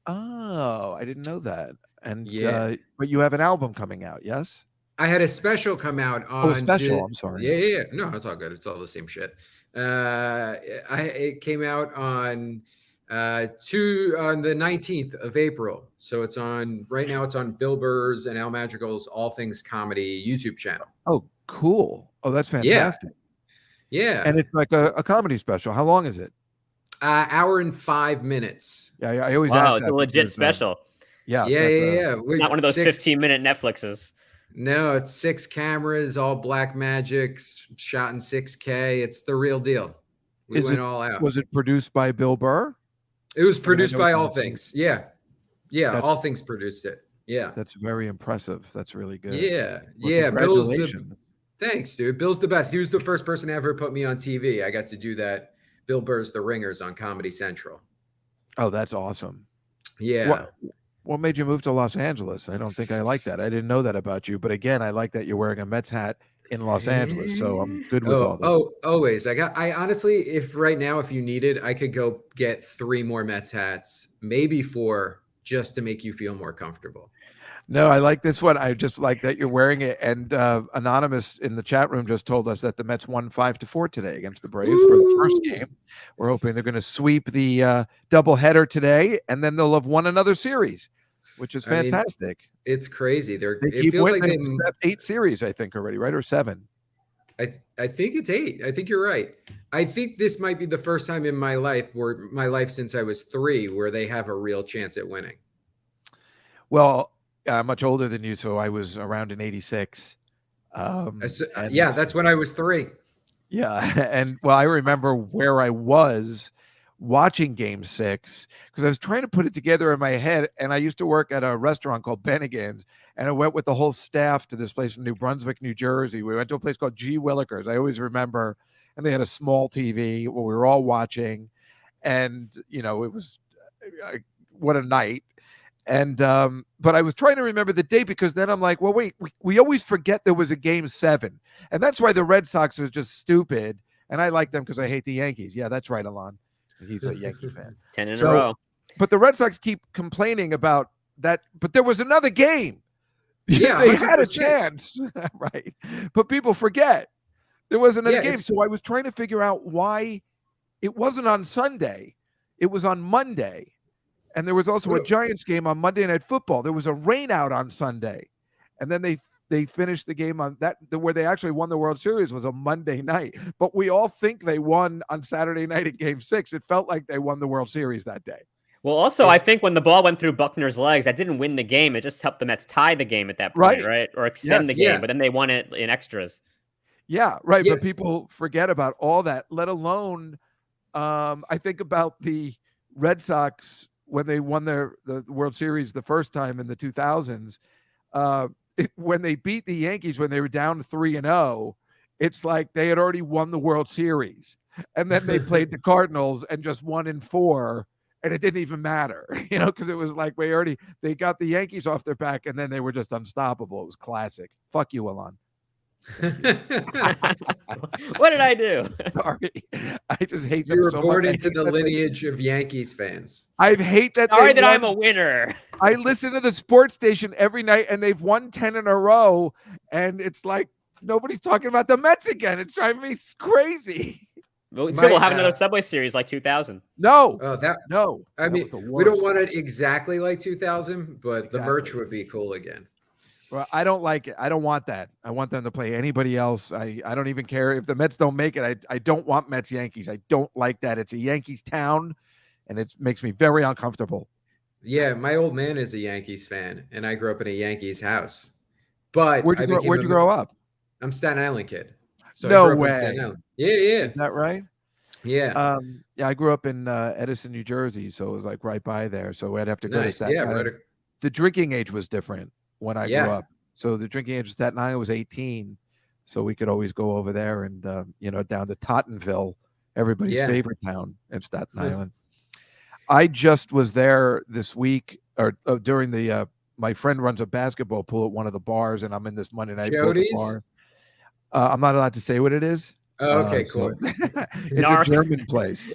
Oh, I didn't know that. And Yeah. but you have an album coming out, yes? I had a special come out on. Oh, a special. I'm sorry. Yeah. No, it's all good. It's all the same shit. It came out on the 19th of April. So it's on right now. It's on Bill Burr's and Al Madrigal's All Things Comedy YouTube channel. Oh, cool. Oh, that's fantastic. Yeah. And it's like a comedy special. How long is it? Hour and 5 minutes. Yeah, I always Wow, ask it's that a legit because, special. yeah. Yeah. Not one of those 15-minute Netflixes. No, it's 6 cameras, all black magics, shot in 6K. It's the real deal. We went all out. Was it produced by Bill Burr? It was produced by it's All on the Things. Yeah. All Things produced it. Yeah. That's very impressive. That's really good. Yeah. Well, Yeah. congratulations. Thanks, dude. Bill's the best. He was the first person to ever put me on TV. I got to do that. Bill Burr's The Ringers on Comedy Central. Oh, that's awesome. Yeah. What made you move to Los Angeles? I don't think I like that. I didn't know that about you. But again, I like that you're wearing a Mets hat in Los Angeles. So I'm good with all this. Oh, always. I honestly, if you needed, I could go get 3 more Mets hats, maybe 4, just to make you feel more comfortable. No, I like this one. I just like that you're wearing it. And Anonymous in the chat room just told us that the Mets won 5-4 today against the Braves for the first game. We're hoping they're going to sweep the doubleheader today, and then they'll have won another series, which is fantastic. It's crazy. It feels like they've 8 series, I think, already, right? Or 7. I think it's 8. I think you're right. I think this might be the first time in my life since I was 3 where they have a real chance at winning. Well, I'm much older than you, so I was around in '86. That's when I was 3. Yeah, and well, I remember where I was watching Game 6 because I was trying to put it together in my head, and I used to work at a restaurant called Bennigan's, and I went with the whole staff to this place in New Brunswick, New Jersey. We went to a place called G. Willikers. I always remember, and they had a small TV where we were all watching, and it was what a night. And but I was trying to remember the date because then I'm like, well, wait, we always forget there was a Game 7, and that's why the Red Sox are just stupid, and I like them because I hate the Yankees. Yeah, that's right, Elon. He's a Yankee fan. 10 in a row. But the Red Sox keep complaining about that. But there was another game. Yeah, they had a 100%. chance, right? But people forget there was another game. it's- So I was trying to figure out why it wasn't on Sunday. It was on Monday. And there was also a Giants game on Monday Night Football. There was a rain out on Sunday. And then they finished the game on that where they actually won the World Series was a Monday night. But we all think they won on Saturday night in Game 6. It felt like they won the World Series that day. Well, also, I think when the ball went through Buckner's legs, that didn't win the game. It just helped the Mets tie the game at that point, right? Or extend the game. Yeah. But then they won it in extras. Yeah, right. Yeah. But people forget about all that, let alone I think about the Red Sox when they won the World Series the first time in the 2000s. When they beat the Yankees when they were down 3-0, it's like they had already won the World Series. And then they played the Cardinals and just won in 4, and it didn't even matter, because it was like they got the Yankees off their back, and then they were just unstoppable. It was classic. Fuck you, Elon. What did I do? Sorry. I just hate You them were so born much. into the lineage of Yankees fans. I hate that. Sorry they that I'm a won. winner. I listen to the sports station every night, and they've won 10 in a row, and it's like nobody's talking about the Mets again. It's driving me crazy. Well, it's My, good. We'll have another Subway Series like 2000. No, Oh, no. I That mean, was the we don't worst. want it exactly like 2000, but the merch Exactly. would be cool again. Well, I don't like it. I don't want that. I want them to play anybody else. I don't even care if the Mets don't make it. I don't want Mets Yankees. I don't like that. It's a Yankees town, and it makes me very uncomfortable. Yeah, my old man is a Yankees fan, and I grew up in a Yankees house. But Where'd you grow up? I'm Staten Island kid. So No I grew up in way. Staten Island. Yeah. Is that right? Yeah. Yeah, I grew up in Edison, New Jersey, so it was like right by there. So I'd have to go to Nice. Staten Yeah, Island. The drinking age was different when I grew Yeah. up. So the drinking age of Staten Island was 18. So we could always go over there and down to Tottenville, everybody's Yeah. favorite town in Staten Island. I just was there this week or during the my friend runs a basketball pool at one of the bars, and I'm in this Monday night pool bar. I'm not allowed to say what it is. Oh, okay, cool. It's a German place.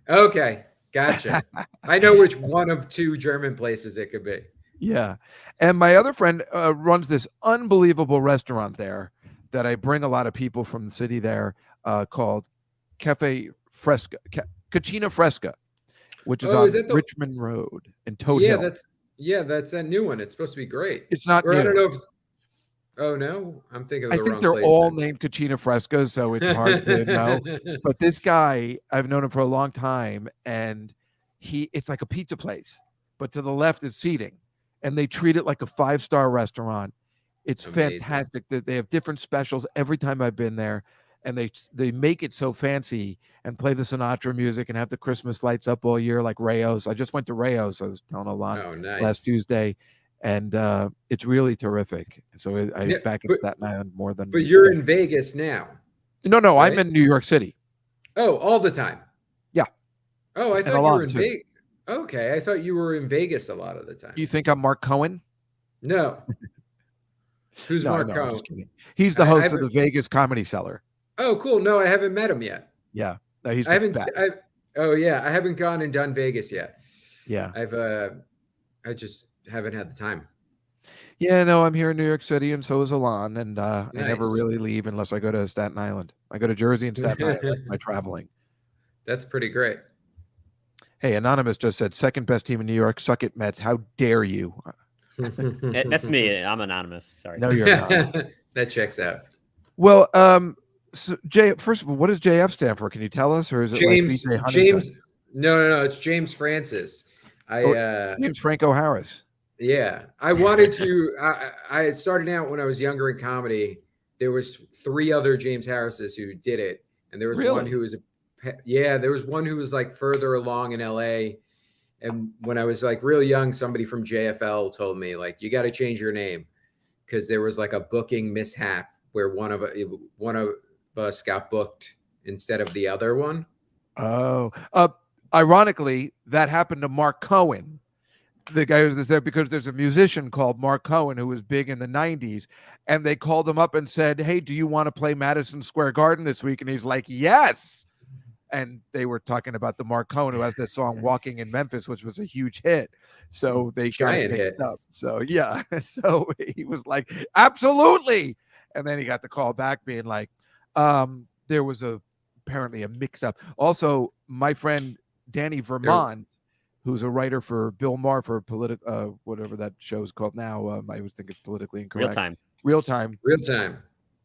Okay, gotcha. I know which one of 2 German places it could be. Yeah. And my other friend runs this unbelievable restaurant there that I bring a lot of people from the city there called Cafe Fresca, Cucina Fresca, which is on Richmond Road in Toad Hill. That's that new one. It's supposed to be great. It's not or new. I don't know if oh no, I'm thinking of the wrong place. I think they're all named Cucina Fresca, so it's hard to know. But this guy, I've known him for a long time, and it's like a pizza place, but to the left is seating. And they treat it like a 5-star restaurant. It's fantastic that they have different specials every time I've been there, and they make it so fancy and play the Sinatra music and have the Christmas lights up all year like Rayo's. I just went to Rayo's. I was telling Elon last Tuesday, and it's really terrific. So I'm back in Staten Island more than. But you're in Vegas now. No, right? I'm in New York City. Oh, all the time. Yeah. Oh, I thought you were in Vegas. Okay, I thought you were in Vegas a lot of the time. You think I'm Mark Cohen? No. Who's Mark Cohen? I'm just kidding. He's the host of the Vegas Comedy Cellar. Oh, cool. No, I haven't met him yet. Yeah. No, I haven't gone and done Vegas yet. Yeah. I just haven't had the time. Yeah, no, I'm here in New York City, and so is Elon, and I never really leave unless I go to Staten Island. I go to Jersey and Staten Island. That's my traveling. That's pretty great. Hey, Anonymous just said, second best team in New York. Suck it, Mets. How dare you? That's me. I'm anonymous. Sorry. No, you're not. That checks out. Well, so first of all, what does JF stand for? Can you tell us, or is it James? Like James? No. It's James Francis. James Franco Harris. Yeah, I wanted to. I started out when I was younger in comedy. There was 3 other James Harrises who did it, and there was one who was there was one who was like further along in LA. And when I was like real young, somebody from JFL told me like, you got to change your name because there was like a booking mishap where one of us got booked instead of the other one. Oh, ironically, that happened to Mark Cohen, the guy who's there, because there's a musician called Mark Cohen who was big in the 90s, and they called him up and said, hey, do you want to play Madison Square Garden this week? And he's like, yes. And they were talking about the Mark Cohen who has this song Walking in Memphis, which was a huge hit. So they got it mixed up. So yeah. So he was like, absolutely. And then he got the call back being like, there was apparently a mix up. Also, my friend Danny Vermont, who's a writer for Bill Maher for whatever that show is called now. I always think it's politically incorrect. Real time.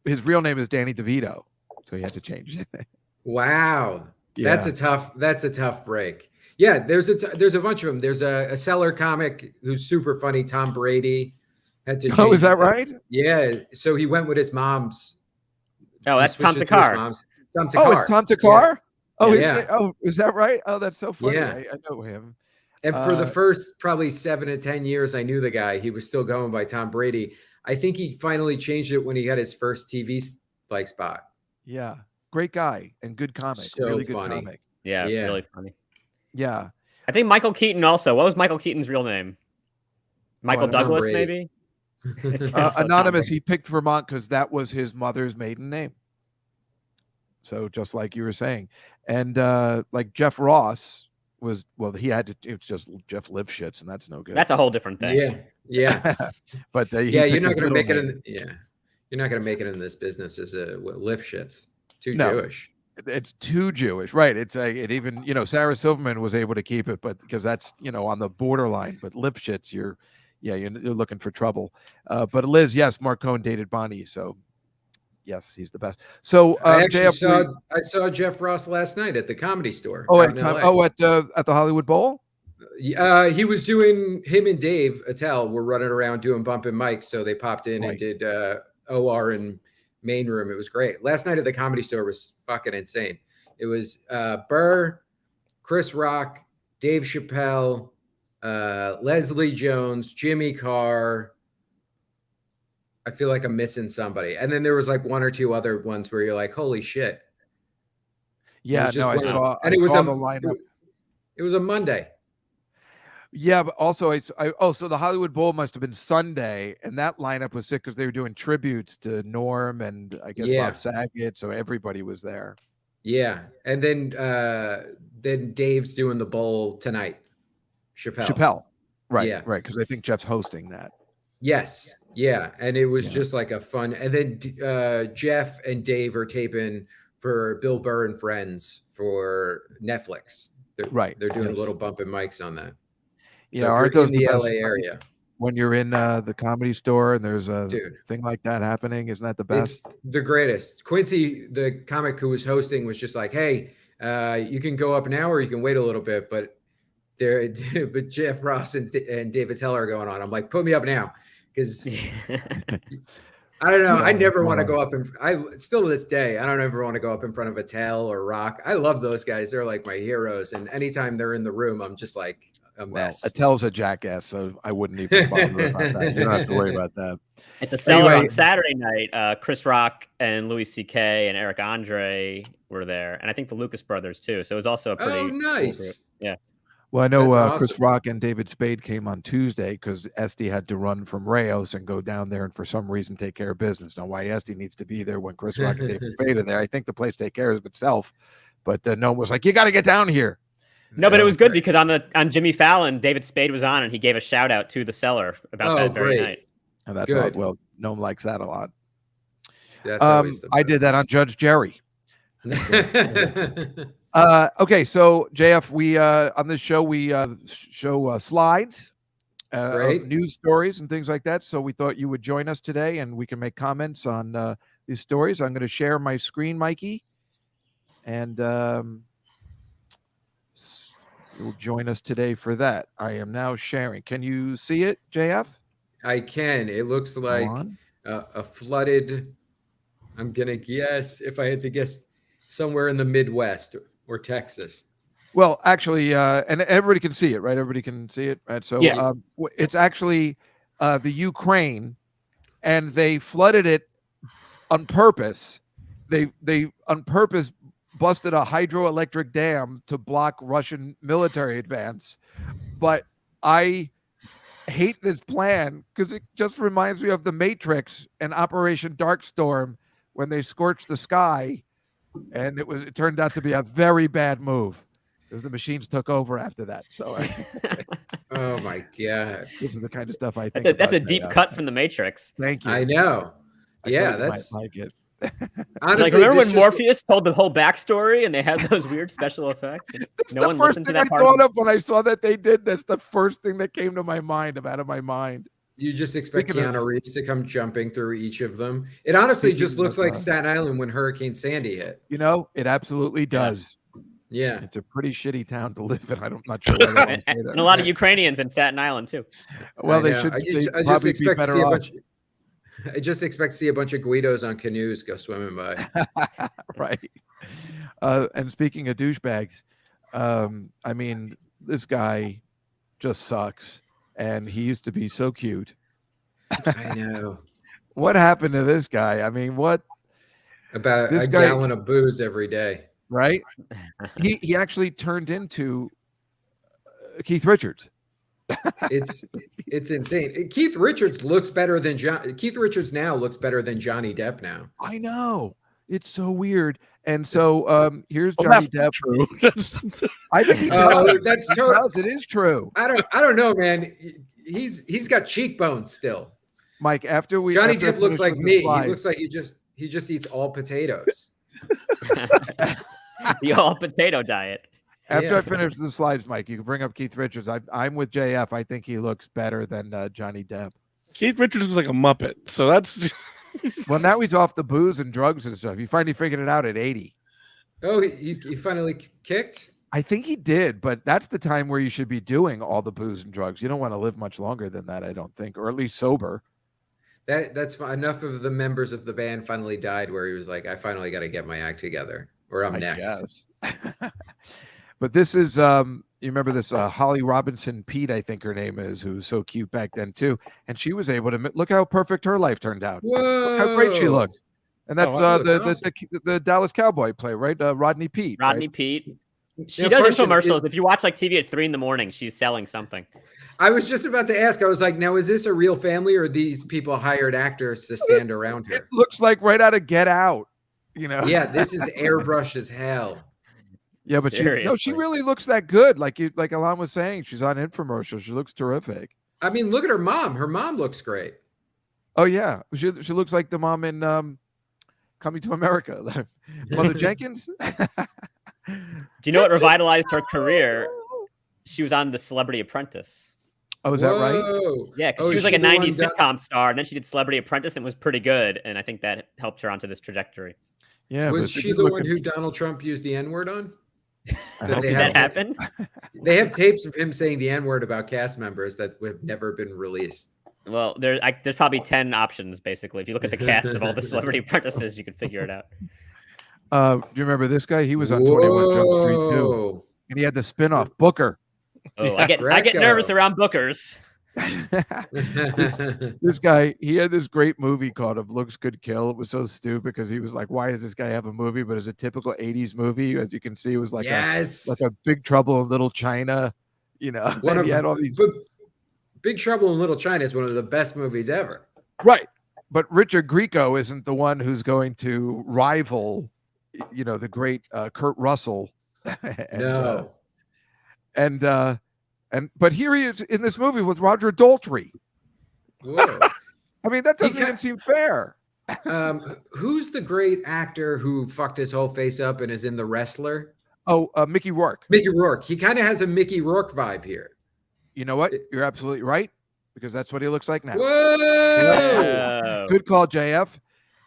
His real name is Danny DeVito. So he had to change it. Wow. Yeah. That's a tough break. Yeah, there's a bunch of them. There's a Cellar comic who's super funny, Tom Brady. Had to is that right? Yeah. So he went with his mom's Oh, He that's Tom switched it to his Takar. mom's. Tom Oh, Takar. it's Tom Takar. Oh, Yeah. oh, is that right? Oh, that's so funny. Yeah. I know him. And for the first probably 7 to 10 years, I knew the guy. He was still going by Tom Brady. I think he finally changed it when he had his first TV spot. Yeah, great guy and good comic. So really good funny. comic. Yeah, Yeah. really funny. Yeah. I think Michael Keaton also. What was Michael Keaton's real name? Michael I don't know. Douglas, Brady. maybe? It sounds so Anonymous. Tom He picked Vermont because that was his mother's maiden name. So just like you were saying, and like Jeff Ross was, well, he had to. It's just Jeff Lifshitz, and that's no good. That's a whole different thing. Yeah. Yeah. But he Yeah. You're picked not his going to make middle it name. in. Yeah. You're not going to make it in this business as a lip shits. Too No. Jewish. It's too Jewish, right? It's it even Sarah Silverman was able to keep it, but because that's on the borderline. But Lifshitz, you're looking for trouble. But Liz, yes, Mark Cohen dated Bonnie, so yes, he's the best. So I actually JF, I saw Jeff Ross last night at the Comedy Store. oh, out in LA. at the Hollywood Bowl. He was doing, him and Dave Attell were running around doing bumping mics, so they popped in and Right. did OR and main room. It was great. Last night at the Comedy Store was fucking insane. It was Burr, Chris Rock, Dave Chappelle, Leslie Jones, Jimmy Carr. I feel like I'm missing somebody. And then there was like one or two other ones where you're like, holy shit. Yeah, just no, I one of- saw. and I it was saw a- the lineup. It was a Monday. Yeah, but also so the Hollywood Bowl must have been Sunday, and that lineup was sick because they were doing tributes to Norm and I guess Yeah. Bob Saget, so everybody was there. Yeah. And then Dave's doing the bowl tonight. Chappelle, right? Yeah. Right, because I think Jeff's hosting that. Yes. Yeah. And it was Yeah. just like a fun. And then Jeff and Dave are taping for Bill Burr and Friends for Netflix. Right. They're doing Yes. little bumping mics on that. Yeah, So if aren't you're those in the best LA nights area? when you're in the Comedy Store and there's a Dude. thing like that happening? Isn't that the best? It's the greatest. Quincy, the comic who was hosting, was just like, "Hey, you can go up now or you can wait a little bit." But but Jeff Ross and David Teller are going on. I'm like, put me up now because I don't know. Yeah, I never want to well, go up and I still to this day, I don't ever want to go up in front of Attell or Rock. I love those guys. They're like my heroes. And anytime they're in the room, I'm just like a well, mess. Attell's a jackass, so I wouldn't even bother about that. You don't have to worry about that. At the Cellar Anyway. on Saturday night, Chris Rock and Louis C.K. and Eric Andre were there, and I think the Lucas brothers too. So it was also a pretty Oh, cool nice. group. Yeah. Well, I know That's Chris awesome. Rock and David Spade came on Tuesday because Esty had to run from Rayos and go down there and for some reason take care of business. Now, why Esty needs to be there when Chris Rock and David Spade are there, I think the place take care of itself. But no one was like, you got to get down here. No, but it So- was good because on Jimmy Fallon, David Spade was on, and he gave a shout out to the Cellar about Oh, that very great. night. And that's all, Good. well, no one likes that a lot. That's always the I did best. that on Judge Jerry. that. Okay, so JF, we on this show we show slides, of Great. news stories and things like that. So we thought you would join us today, and we can make comments on these stories. I'm going to share my screen, Mikey, and you'll join us today for that. I am now sharing. Can you see it, JF? I can. It looks Go like on. a flooded. I'm gonna guess, if I had to guess, somewhere in the Midwest or Texas. Well, actually, and everybody can see it, right? Everybody can see it, right? So Yeah. it's actually the Ukraine, and they flooded it on purpose. They on purpose busted a hydroelectric dam to block Russian military advance. But I hate this plan because it just reminds me of the Matrix and Operation Darkstorm when they scorched the sky, and it turned out to be a very bad move because the machines took over after that. So Oh my god! this is the kind of stuff I think. That's a about, deep JF. cut from The Matrix. Thank you. I know. I Yeah, thought you might that's like it. honestly. Like, remember this when just- Morpheus told the whole backstory and they had those weird special effects? And That's no the one first listened to thing I that part. thought of when I saw that they did. That's the first thing that came to my mind, out of my mind. You just expect Speaking of- Keanu Reeves to come jumping through each of them. It honestly just Speaking looks of, like Staten Island when Hurricane Sandy hit. You know, it absolutely does. Yeah. It's a pretty shitty town to live in. I'm not sure why they want to And, stay and there. a lot of Ukrainians in Staten Island too. Well, I they know. should I they just probably be expect to better see a off. bunch. I just expect to see a bunch of Guidos on canoes go swimming by. Right. And speaking of douchebags, I mean, this guy just sucks, and he used to be so cute. I know. What happened to this guy? I mean, what? About This a guy- gallon of booze every day. Right? He actually turned into Keith Richards. It's insane. Keith Richards looks better than Keith Richards now looks better than Johnny Depp now. I know. It's so weird. And so here's Well, Johnny that's not Depp. true. I think he Oh, does. that's He total. does. It is true. I don't know, man. He's got cheekbones still. Mike, after we Johnny after I Depp looks finish like with the me. He slides- looks like he just eats all potatoes. The all potato diet. After Yeah. I finish the slides, Mike, you can bring up Keith Richards. I'm with JF. I think he looks better than Johnny Depp. Keith Richards was like a Muppet, so that's Well, now he's off the booze and drugs and stuff. He finally figured it out at 80. Oh, he finally kicked. I think he did, but that's the time where you should be doing all the booze and drugs. You don't want to live much longer than that, I don't think, or at least sober. That's fine. Enough of the members of the band finally died where he was like, I finally got to get my act together, or I'm I next. guess. But this is you remember this Holly Robinson Pete, I think her name is, who was so cute back then too, and she was able to look how perfect her life turned out. Whoa! Look how great she looked. And that's wow. the Dallas Cowboy play, right? Rodney Pete. Rodney right? Pete. She Now, does question, infomercials. If you watch like TV at 3 a.m, she's selling something. I was just about to ask. I was like, now is this a real family, or are these people hired actors to stand around It her? looks like right out of Get Out. You know? Yeah, this is airbrushed as hell. Yeah, but she Seriously. really looks that good. Like Elon was saying, she's on infomercials. She looks terrific. I mean, look at her mom. Her mom looks great. Oh yeah, she looks like the mom in Coming to America, Mother Jenkins. Do you know what revitalized her career? She was on The Celebrity Apprentice. Oh, is that right? Whoa. Yeah, because Oh, she is was like a she the one 90s done- sitcom star, and then she did Celebrity Apprentice and was pretty good. And I think that helped her onto this trajectory. Yeah. Was but she good the one looking- who Donald Trump used the N-word on? I Did hope they Did have that to- happen? They have tapes of him saying the N-word about cast members that have never been released. Well, there's probably 10 options, basically. If you look at the cast of all the Celebrity Apprentices, you can figure it out. Do you remember this guy? He was on 21 Jump Street too, Whoa. and he had the spinoff Booker. Oh, I get nervous Greco. around bookers. This guy, he had this great movie called Of Looks Could Kill. It was so stupid because he was like, why does this guy have a movie? But it's a typical 80s movie. As you can see, it was like yes. a Big Trouble in Little China, you know. One and of he had all these but Big Trouble in Little China is one of the best movies ever. right. But Richard Grieco isn't the one who's going to rival, you know, the great Kurt Russell. No. But here he is in this movie with Roger Daltrey. Whoa. I mean, that doesn't got- even seem fair. Who's the great actor who fucked his whole face up and is in The Wrestler? Oh, Mickey Rourke. Mickey Rourke. He kind of has a Mickey Rourke vibe here. You know what? You're absolutely right, because that's what he looks like now. Whoa. Whoa. Good call, JF.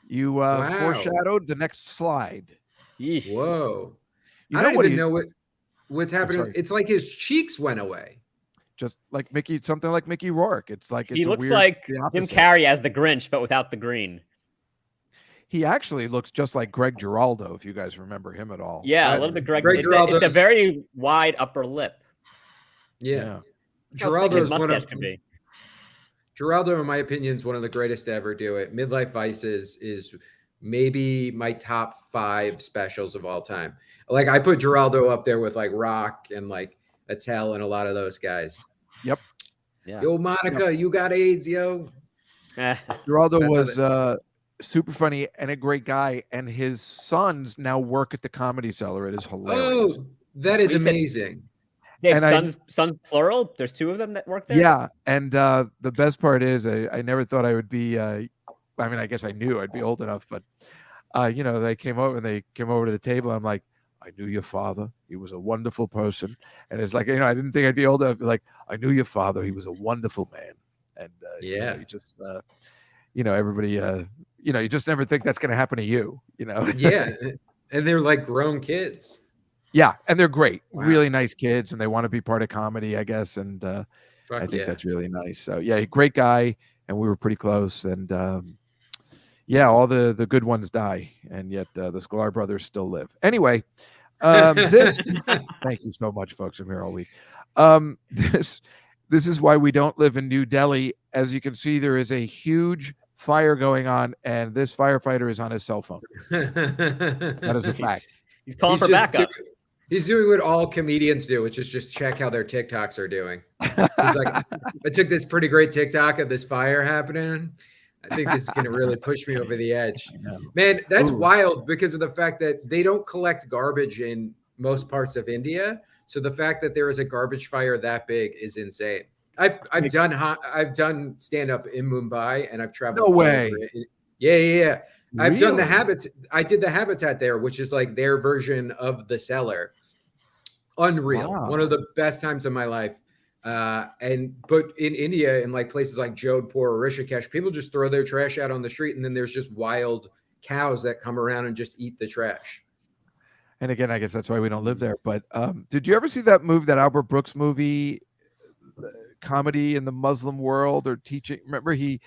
You Wow. foreshadowed the next slide. Yeesh. Whoa. You I don't what even he- know what's happening. sorry. It's like his cheeks went away. Just like Mickey, something like Mickey Rourke. It's like He it's a looks weird- like the Jim opposite. Carrey as the Grinch, but without the green. He actually looks just like Greg Giraldo, if you guys remember him at all. Yeah, a Uh, little bit Greg. Greg It's a Giraldo's- very wide upper lip. Yeah. How thick Geraldo his is one mustache of could be. Geraldo, in my opinion, is one of the greatest to ever do it. Midlife Vices is maybe my top 5 specials of all time. Like I put Geraldo up there with like Rock and like Attell and a lot of those guys. Yeah. Yo, Monica, you got AIDS, yo. Giraldo That's was super funny and a great guy, and his sons now work at the Comedy Cellar. It is hilarious. Oh, that is He said- amazing. They have And sons plural. There's 2 of them that work there. Yeah, and the best part is I never thought I would be. I mean, I guess I knew I'd be old enough, but you know, they came over to the table. And I'm like, I knew your father. He was a wonderful person, and it's like, you know, I didn't think I'd be old enough. Like, I knew your father. He was a wonderful man, and you know, Yeah. you just you know, everybody, you know, you just never think that's going to happen to you, you know. Yeah. And they're like grown kids. Yeah, and they're great, Wow. really nice kids, and they want to be part of comedy, I guess, and I Fuck think yeah. that's really nice. So yeah, great guy, and we were pretty close, and Yeah, all the good ones die, and yet the Sklar brothers still live. Anyway, this. Thank you so much, folks. I'm here all week. This is why we don't live in New Delhi. As you can see, there is a huge fire going on, and this firefighter is on his cell phone. That is a fact. He's calling for just backup. He's doing what all comedians do, which is just check how their TikToks are doing. He's like, I took this pretty great TikTok of this fire happening. I think this is going to really push me over the edge. Man, that's wild because of the fact that they don't collect garbage in most parts of India. So the fact that there is a garbage fire that big is insane. I've done stand up in Mumbai, and I've traveled. No way. Yeah. I've done the Really? Habitat. I did the Habitat there, which is like their version of the Cellar. Unreal. Wow. One of the best times of my life. But in India, in like places like Jodhpur or Rishikesh, people just throw their trash out on the street, and then there's just wild cows that come around and just eat the trash. And again, I guess that's why we don't live there. But did you ever see that Albert Brooks movie, comedy in the Muslim world, or teaching? Remember, he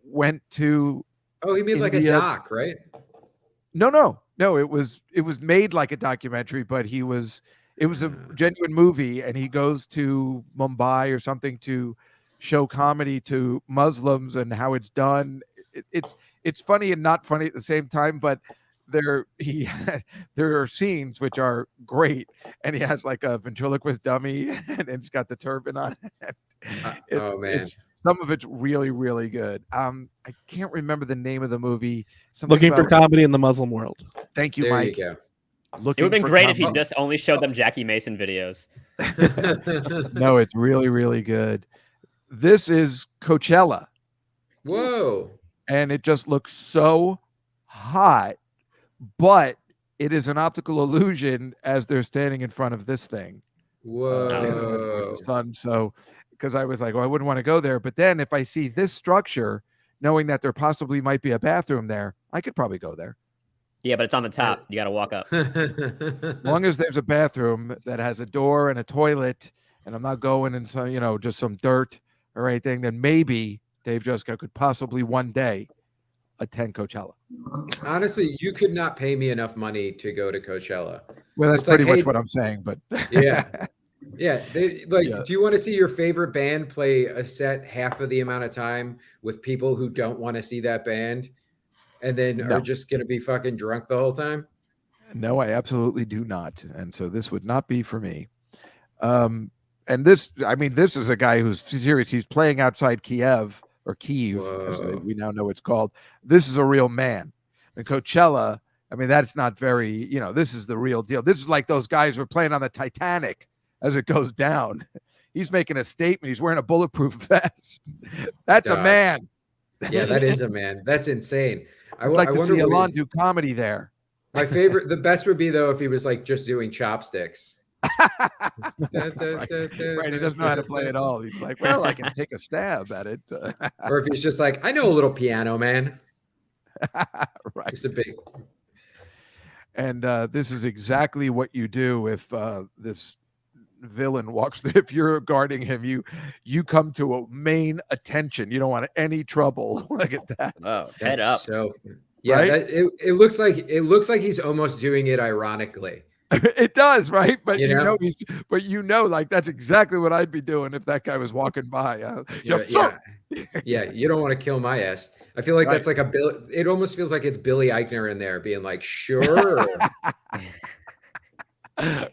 went to. Oh, he made like a India. doc, right? No. It was made like a documentary, but it was a genuine movie, and he goes to Mumbai or something to show comedy to Muslims and how it's done. It's funny and not funny at the same time, but there are scenes which are great, and he has like a ventriloquist dummy, and it's got the turban on it. Oh man. Some of it's really, really good. I can't remember the name of the movie. Something Looking for about- comedy in the Muslim world. Thank you, There Mike. you It Looking would have been for great if he comedy. just only showed them Jackie Mason videos. go. No, it's really, really good. This is Coachella, Whoa. and it just looks so hot, but it is an optical illusion as they're standing in front of this thing. Whoa. With the sun. So, because I was like, well, I wouldn't want to go there. But then if I see this structure, knowing that there possibly might be a bathroom there, I could probably go there. Yeah, but it's on the top. You got to walk up. As long as there's a bathroom that has a door and a toilet, and I'm not going in some, just some dirt or anything, then maybe Dave Juska could possibly one day attend Coachella. Honestly, you could not pay me enough money to go to Coachella. Well, that's It's like, pretty much hey- what I'm saying, but Yeah. Yeah. Yeah. Do you want to see your favorite band play a set half of the amount of time with people who don't want to see that band and then No. are just going to be fucking drunk the whole time? no, I absolutely do not. And so this would not be for me. And this is a guy who's serious. He's playing outside Kiev, as Whoa. we now know it's called. This is a real man. And Coachella, that's not very, this is the real deal. This is like those guys who are playing on the Titanic as it goes down. He's making a statement. He's wearing a bulletproof vest. That's a Dog. man. Yeah, that is a man. That's insane. I'd like to see what Elon do comedy there. my favorite, the best would be though if he was like just doing chopsticks. Right. Right, he doesn't know how to play at all. He's like, well, I can take a stab at it. Or if he's just like, I know a little piano, man. Right. Just a big. And this is exactly what you do if this villain walks through. If you're guarding him, you come to a main attention. You don't want any trouble. Look at that. Oh, head That's up. So yeah, Right? it looks like he's almost doing it ironically. It does, right? But You know? like that's exactly what I'd be doing if that guy was walking by. Yeah, you don't want to kill my ass. I feel like Right. that's like it almost feels like it's Billy Eichner in there being like, sure.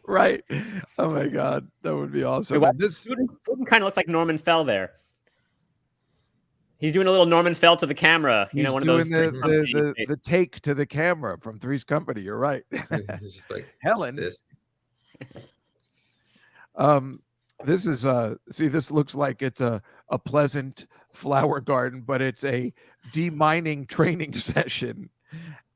Right. Oh my God, that would be awesome. Wait, And this, kind of looks like Norman Fell there. He's doing a little Norman Fell to the camera. he's One of those. doing Three's Company- the take to the camera from Three's Company. You're right. It's just like Helen. this. This is this looks like it's a pleasant flower garden, but it's a demining training session.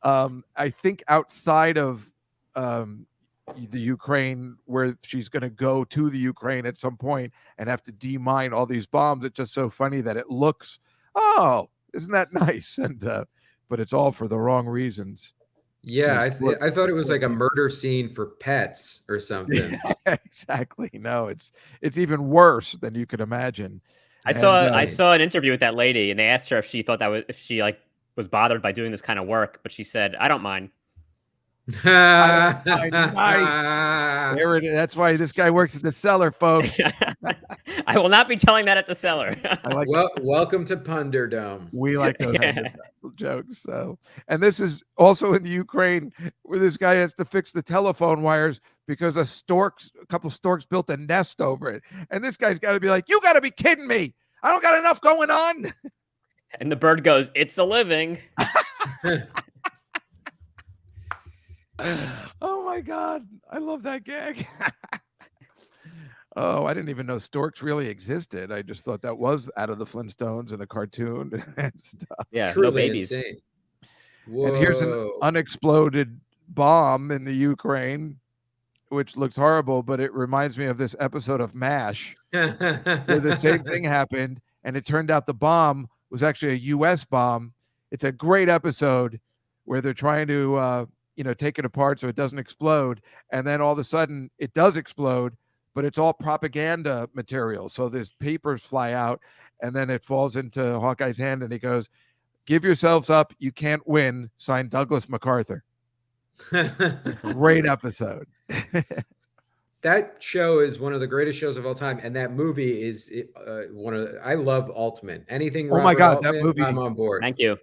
I think outside of the Ukraine, where she's going to go to the Ukraine at some point and have to demine all these bombs. It's just so funny that it looks, oh, isn't that nice? And but it's all for the wrong reasons. Yeah, It's I thought it was like a murder scene for pets or something. Exactly. No, it's even worse than you could imagine. I And, saw an interview with that lady, and they asked her if she thought if she like was bothered by doing this kind of work, but she said, "I don't mind." Nice. There it is. That's why this guy works at the Cellar, folks. I will not be telling that at the Cellar. I like Well, welcome to Punderdome. We like those Yeah. kind of jokes. So, and this is also in the Ukraine where this guy has to fix the telephone wires because a couple storks built a nest over it. And this guy's got to be like, you got to be kidding me. I don't got enough going on. And the bird goes, "It's a living." Oh my God. I love that gag. Oh, I didn't even know storks really existed. I just thought that was out of the Flintstones and a cartoon and stuff. Yeah, Truly no babies. insane. And here's an Whoa. unexploded bomb in the Ukraine, which looks horrible, but it reminds me of this episode of MASH where the same thing happened, and it turned out the bomb was actually a U.S. bomb. It's a great episode where they're trying to, take it apart so it doesn't explode, and then all of a sudden it does explode, but it's all propaganda material. So there's papers fly out, and then it falls into Hawkeye's hand, and he goes, "Give yourselves up. You can't win." Signed, Douglas MacArthur. Great episode. That show is one of the greatest shows of all time, and that movie is I love Altman. Anything Oh my Robert God, that Altman, movie- I'm on board. Thank you.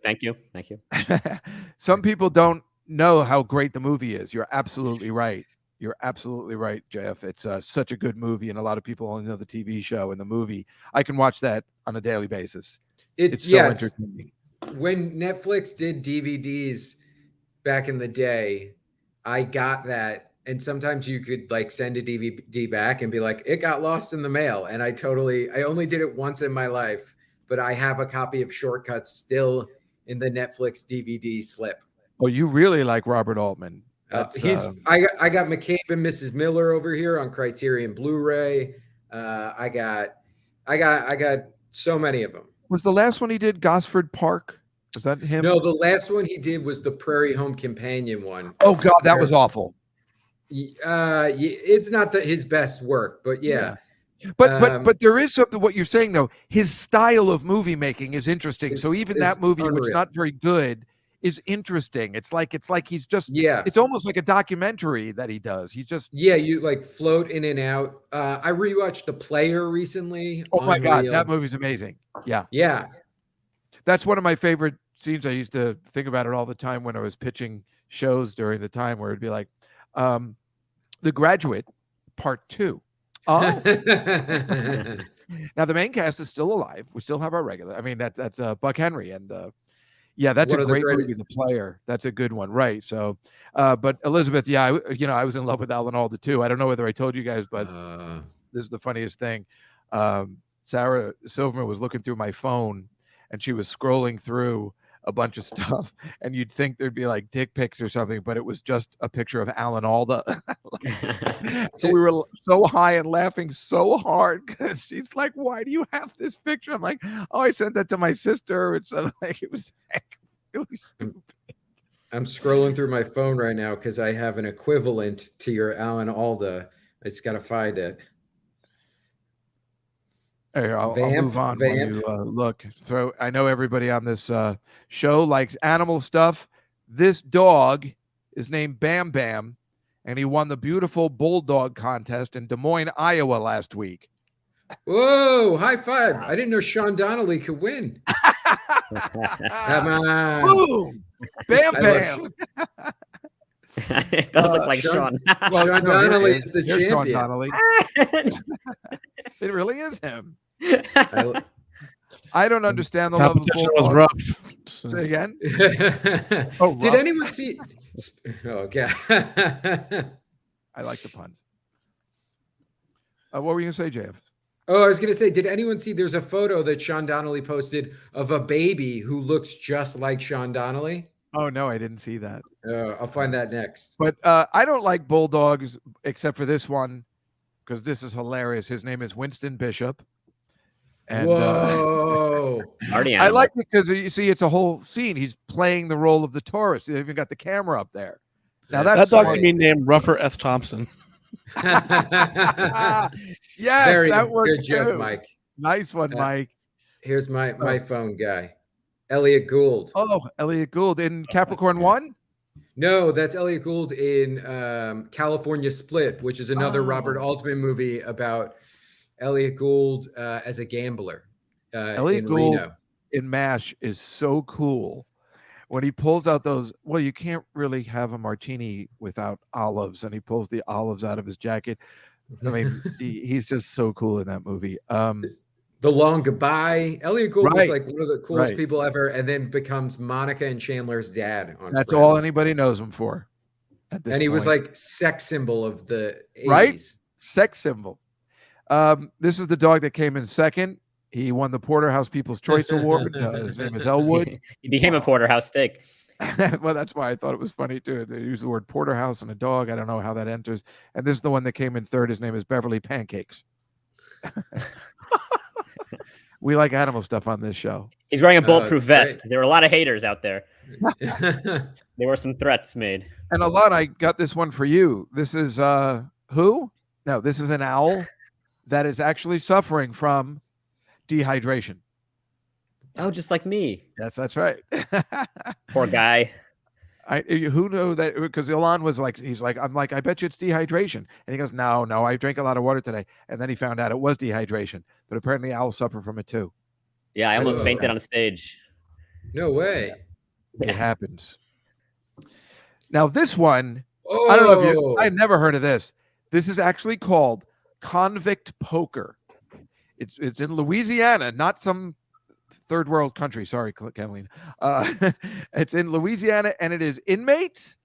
Some people don't know how great the movie is. You're absolutely right. You're absolutely right, Jeff. It's such a good movie, and a lot of people only know the TV show and the movie. I can watch that on a daily basis. It's so entertaining. When Netflix did DVDs back in the day, I got that. And sometimes you could like send a DVD back and be like, it got lost in the mail. And I only did it once in my life, but I have a copy of Shortcuts still in the Netflix DVD slip. Oh, you really like Robert Altman. I got McCabe and Mrs. Miller over here on Criterion Blu-ray. I got so many of them. Was the last one he did Gosford Park? Was that him? No, the last one he did was the Prairie Home Companion one. Oh God, that was awful. It's not his best work, but yeah. But there is something. What you're saying though, his style of movie making is interesting. So even that movie, which is unreal. not very good, is interesting. It's like he's just It's almost like a documentary that he does. He's just you like float in and out. I rewatched The Player recently. Oh my God, that movie's amazing. Yeah. That's one of my favorite scenes. I used to think about it all the time when I was pitching shows during the time where it'd be like, The Graduate Part 2. Oh. Now the main cast is still alive. We still have our regular. I mean, that's Buck Henry, and that's One a of the great greatest- movie. The Player. That's a good one, right? So, but Elizabeth, I was in love with Alan Alda too. I don't know whether I told you guys, but this is the funniest thing. Sarah Silverman was looking through my phone, and she was scrolling through a bunch of stuff, and you'd think there'd be like dick pics or something, but it was just a picture of Alan Alda. So we were so high and laughing so hard because she's like, "Why do you have this picture?" I'm like, "Oh, I sent that to my sister." It's like it was really stupid. I'm scrolling through my phone right now because I have an equivalent to your Alan Alda. I just got to find it. Hey, I'll Vamp, move on while vamp. you look. So I know everybody on this show likes animal stuff. This dog is named Bam Bam, and he won the beautiful bulldog contest in Des Moines, Iowa last week. Whoa, high five. I didn't know Sean Donnelly could win. Come on. Boom! Bam I Bam! It does look like Sean- Sean. Well, Sean no, here Donnelly it is the Here's Sean champion. Donnelly. It really is him. I- I don't understand the love of Competition was bulldogs. rough. So- Say again. Oh, Did rough. anyone see? Oh, God. I like the puns. What were you gonna say, JF? Oh, I was going to say, did anyone see there's a photo that Sean Donnelly posted of a baby who looks just like Sean Donnelly? Oh no, I didn't see that. I'll find that next. But I don't like bulldogs except for this one because this is hilarious. His name is Winston Bishop. And Whoa. Party I animal. like it because you see it's a whole scene. He's playing the role of the tourist. They even got the camera up there. Now That that's dog funny. can be named Ruffer S. Thompson. Yes, Very that worked good joke, too. Mike. Nice one, Mike. Here's my phone guy. Elliot Gould. Oh, Elliot Gould in Capricorn 1? No, that's Elliot Gould in California Split, which is another Robert Oh. Altman movie about Elliot Gould as a gambler Elliot in Gould Reno. in MASH is so cool. When he pulls out those, well, you can't really have a martini without olives, and he pulls the olives out of his jacket. I mean, he's just so cool in that movie. The Long Goodbye. Elliot Gould was Right. like one of the coolest Right. people ever, and then becomes Monica and Chandler's dad on That's Friends. all anybody knows him for. At this And he was point. like sex symbol of the 80s. Right? Sex symbol. This is the dog that came in second. He won the Porterhouse People's Choice Award. His name is Elwood. He became a porterhouse steak. Well, that's why I thought it was funny too. They use the word porterhouse and a dog. I don't know how that enters. And this is the one that came in third. His name is Beverly Pancakes. We like animal stuff on this show. He's wearing a bulletproof great. vest. There were a lot of haters out there. There were some threats made. And Elon, I got this one for you. This is who? No, this is an owl that is actually suffering from dehydration. Oh, just like me. Yes, that's right. Poor guy. Who knew that? Because Elon was like, I'm like, I bet you it's dehydration. And he goes, no, I drank a lot of water today. And then he found out it was dehydration. But apparently owls suffer from it too. Yeah, I almost Oh. fainted on stage. No way. It happens. Now this one, I don't know if Oh. I never heard of this. This is actually called Convict Poker. It's in Louisiana, not some third world country. Sorry, Kathleen. It's in Louisiana, and it is inmates,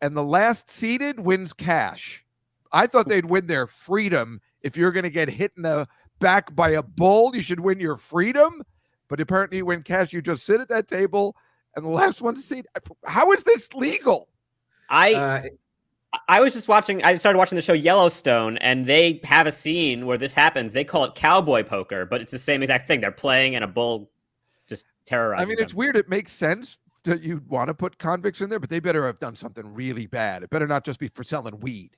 and the last seated wins cash. I thought they'd win their freedom. If you're going to get hit in the back by a bull, you should win your freedom. But apparently, you win cash. You just sit at that table, and the last one to seat. How is this legal? I was just watching. I started watching the show Yellowstone, and they have a scene where this happens. They call it cowboy poker, but it's the same exact thing. They're playing, and a bull just terrorizes I mean, them. it's weird. It makes sense that you'd want to put convicts in there, but they better have done something really bad. It better not just be for selling weed.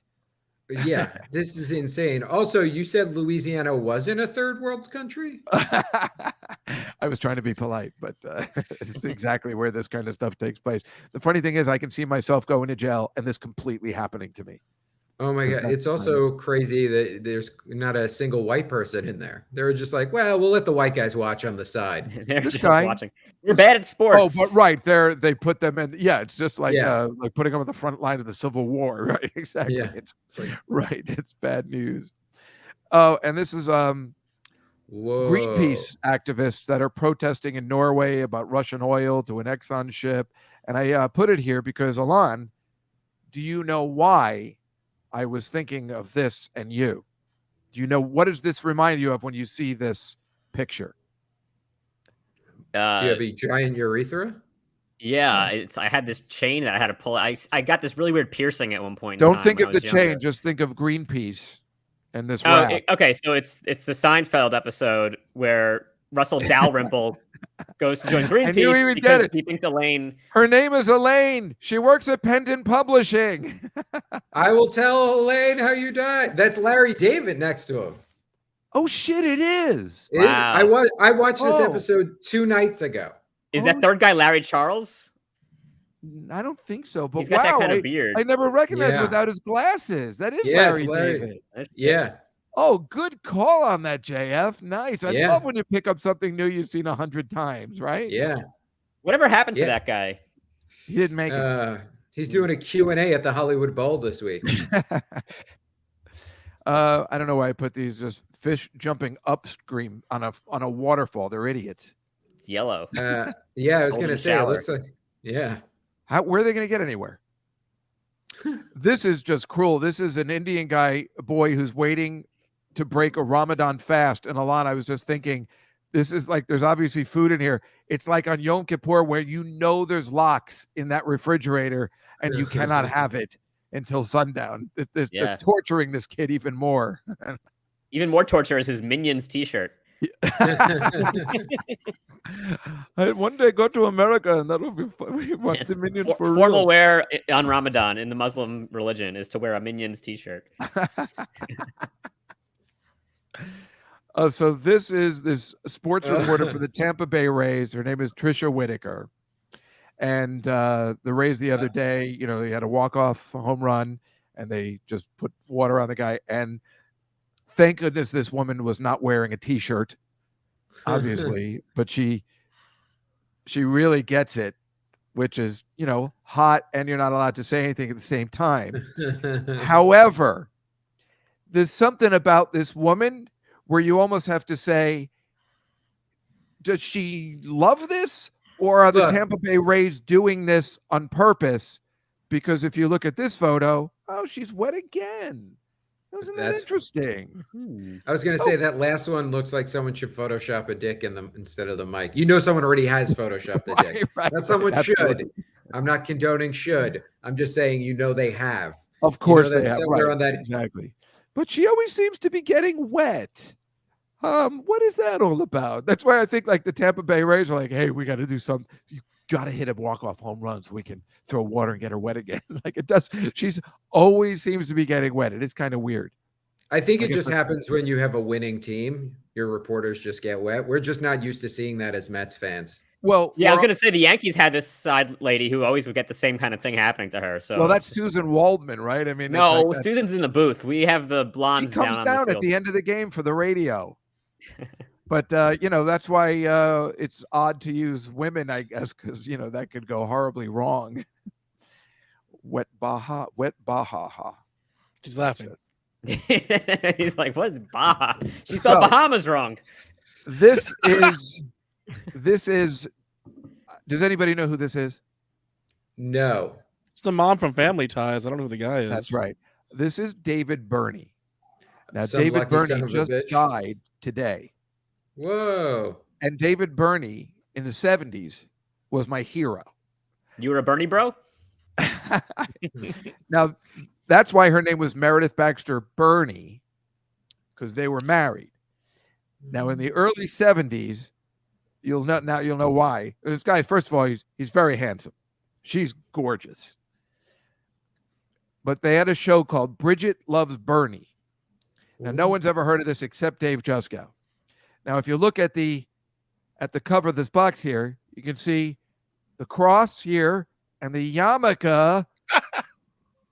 Yeah, this is insane. Also, you said Louisiana wasn't a third world country? I was trying to be polite, but this is exactly where this kind of stuff takes place. The funny thing is, I can see myself going to jail and this completely happening to me. Oh my God. It's also crazy that there's not a single white person in there. They were just like, well, we'll let the white guys watch on the side. They're This just guy- watching. We're bad at Oh, sports. but right there, they put them in. Yeah, it's just like Yeah. like putting them at the front line of the Civil War, right? Exactly. Yeah. It's It's like, right. It's bad news. Oh, and this is whoa. Greenpeace activists that are protesting in Norway about Russian oil to an Exxon ship. And I put it here because, Elon, do you know why I was thinking of this and you? Do you know, what does this remind you of when you see this picture? Do you have a giant urethra? Yeah, I had this chain that I had to pull. I got this really weird piercing at one point. in Don't time think when of I the was chain. younger. Just think of Greenpeace and this Oh, wrap. okay. So it's the Seinfeld episode where Russell Dalrymple goes to join I knew he Greenpeace would because get it. he thinks Elaine. Her name is Elaine. She works at Pendant Publishing. I will tell Elaine how you died. That's Larry David next to him. Oh, shit, it is. It is- Wow. I watched this Oh. episode 2 nights ago. Is Oh, that third guy Larry Charles? I don't think so, but He's got that wow, kind of beard. I never recognized Yeah. without his glasses. That is Yeah, it's Larry Larry. David. Yeah. Oh, good call on that, JF. Nice. I Yeah. love when you pick up something new you've seen 100 times, right? Yeah. Whatever happened to Yeah. that guy? He didn't make it. He's doing a Q&A at the Hollywood Bowl this week. I don't know why I put these. Just fish jumping upstream on a waterfall. They're idiots. It's yellow. Yeah, I was Golden going to say, it shower. looks like, yeah. Where are they going to get anywhere? This is just cruel. This is an Indian boy who's waiting to break a Ramadan fast. And Alon, I was just thinking, this is like, there's obviously food in here. It's like on Yom Kippur where there's locks in that refrigerator and you cannot have it until sundown. They're Yeah. torturing this kid even more. Even more torture is his Minions T-shirt. I one day go to America and that will be fun. We watch Yes. the Minions for Formal real. wear on Ramadan in the Muslim religion is to wear a Minions T-shirt. So this is this sports reporter for the Tampa Bay Rays. Her name is Trisha Whitaker. And the Rays the other day, you know, they had a walk-off home run, and they just put water on the guy. And thank goodness this woman was not wearing a T-shirt, obviously, but she really gets it, which is, you know, hot, and you're not allowed to say anything at the same time. However, there's something about this woman where you almost have to say, does she love this? Or are the Tampa Bay Rays doing this on purpose? Because if you look at this photo, oh, she's wet again. Isn't that interesting? I was going to say that last one looks like someone should Photoshop a dick in them instead of the mic. You know, someone already has Photoshopped the dick. That someone should. I'm not condoning should. I'm just saying, you know, they have. Of course you know, they have. Somewhere on that. Exactly. But she always seems to be getting wet. What is that all about? That's why I think like the Tampa Bay Rays are like, hey, we got to do something. You got to hit a walk-off home run so we can throw water and get her wet again. Like it does. She's always seems to be getting wet. It is kind of weird. I think it just happens when you have a winning team. Your reporters just get wet. We're just not used to seeing that as Mets fans. Well, yeah, I was going to say the Yankees had this side lady who always would get the same kind of thing happening to her. So, well, that's Susan Waldman, right? I mean, no, like Susan's in the booth. We have the blondes. She comes down at the end of the game for the radio. But you know, that's why it's odd to use women, I guess, because you know that could go horribly wrong. Wet Baja. She's laughing. He's like, "What is Baja?" She spelled Bahamas wrong. This is. Does anybody know who this is? No. It's the mom from Family Ties. I don't know who the guy is. That's right. This is David Burney. Now, Some David lucky son Burney of a just bitch. died today. Whoa. And David Burney in the 70s was my hero. You were a Bernie bro? Now, that's why her name was Meredith Baxter Burney, because they were married. Now, in the early 70s, you'll know why. This guy, first of all, he's very handsome. She's gorgeous. But they had a show called Bridget Loves Bernie. Now, no one's ever heard of this except Dave Juskow. Now, if you look at the cover of this box here, you can see the cross here and the yarmulke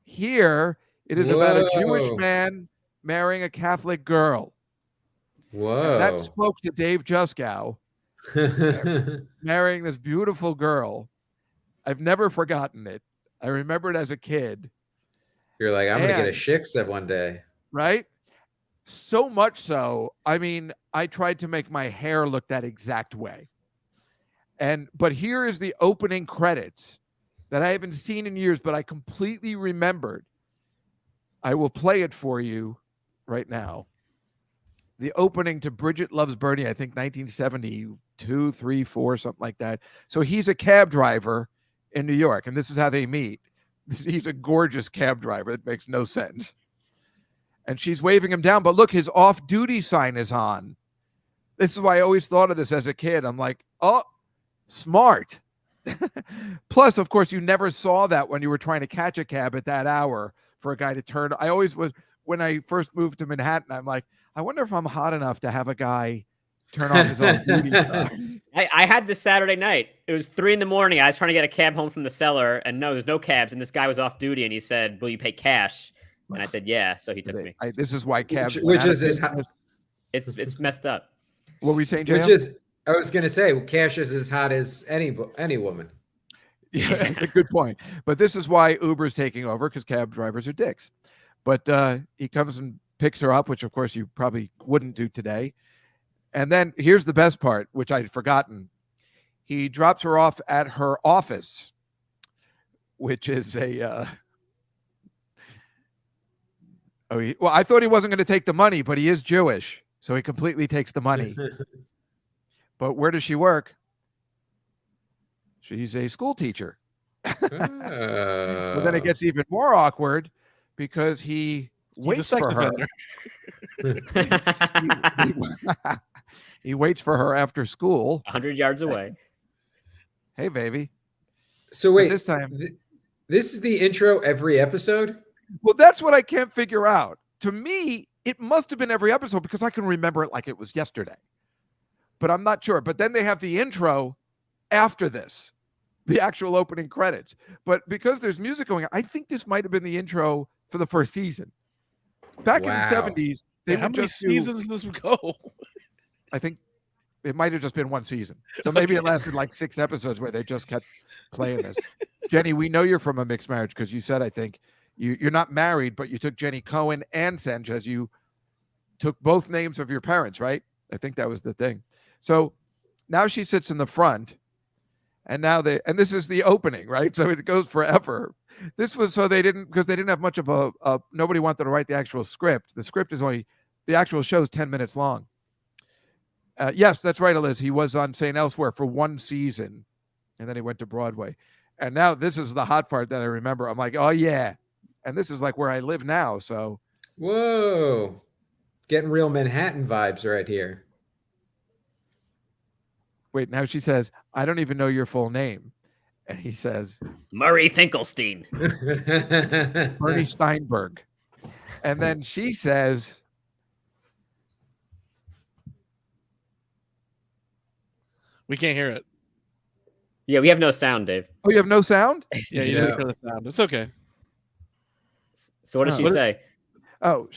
here. It is about a Jewish man marrying a Catholic girl. Whoa. And that spoke to Dave Juskow, marrying this beautiful girl. I've never forgotten it. I remember it as a kid. You're like, I'm going to get a shiksa one day. Right? So much so, I mean, I tried to make my hair look that exact way. But here is the opening credits that I haven't seen in years, but I completely remembered. I will play it for you right now. The opening to Bridget Loves Bernie, I think 1972, 3, 4, something like that. So he's a cab driver in New York, and this is how they meet. He's a gorgeous cab driver. It makes no sense. And she's waving him down, but look, his off-duty sign is on. This is why I always thought of this as a kid. I'm like, oh, smart. Plus, of course, you never saw that when you were trying to catch a cab at that hour for a guy to turn. I always was, when I first moved to Manhattan, I'm like, I wonder if I'm hot enough to have a guy turn off his off-duty sign. I had this Saturday night. It was 3 a.m. I was trying to get a cab home from the Cellar, and no, there's no cabs. And this guy was off duty, and he said, "Will you pay cash?" And I said, "Yeah." So he took me. This is why cabs. Which is It's messed up. What were you saying, Jay? I was going to say, cash is as hot as any woman. Yeah, good point. But this is why Uber's taking over, because cab drivers are dicks. But he comes and picks her up, which of course you probably wouldn't do today. And then here's the best part, which I'd forgotten. He drops her off at her office, which is a. I thought he wasn't going to take the money, but he is Jewish, so he completely takes the money. But where does she work? She's a school teacher. So then it gets even more awkward because he waits for her. He waits for her after school, 100 yards away. Hey, baby. So wait, this time, this is the intro every episode? Well, that's what I can't figure out. To me, It must have been every episode because I can remember it like it was yesterday. But I'm not sure. But then they have the intro after this, the actual opening credits. But because there's music going on, I think this might have been the intro for the first season. Back in the 70s, they how would many just seasons does this go? I think it might have just been one season. So maybe it lasted like 6 episodes where they just kept playing this. Jenny, we know you're from a mixed marriage because you said, I think, you're not married, but you took Jenny Cohen and Sanchez. You took both names of your parents, right? I think that was the thing. So now she sits in the front, and this is the opening, right? So it goes forever. This was so because they didn't have much of nobody wanted to write the actual script. The script is the actual show is 10 minutes long. Yes, that's right, Eliz. He was on St. Elsewhere for 1 season, and then he went to Broadway. And now this is the hot part that I remember. I'm like, oh yeah. And this is like where I live now. So Whoa. Getting real Manhattan vibes right here. wait, now she says, I don't even know your full name. And he says, Murray Finkelstein. Bernie Steinberg. And then she says, We can't hear it. Yeah, we have no sound, Dave. oh, you have no sound? Yeah, you didn't hear the sound. It's okay. So what does she say? Oh,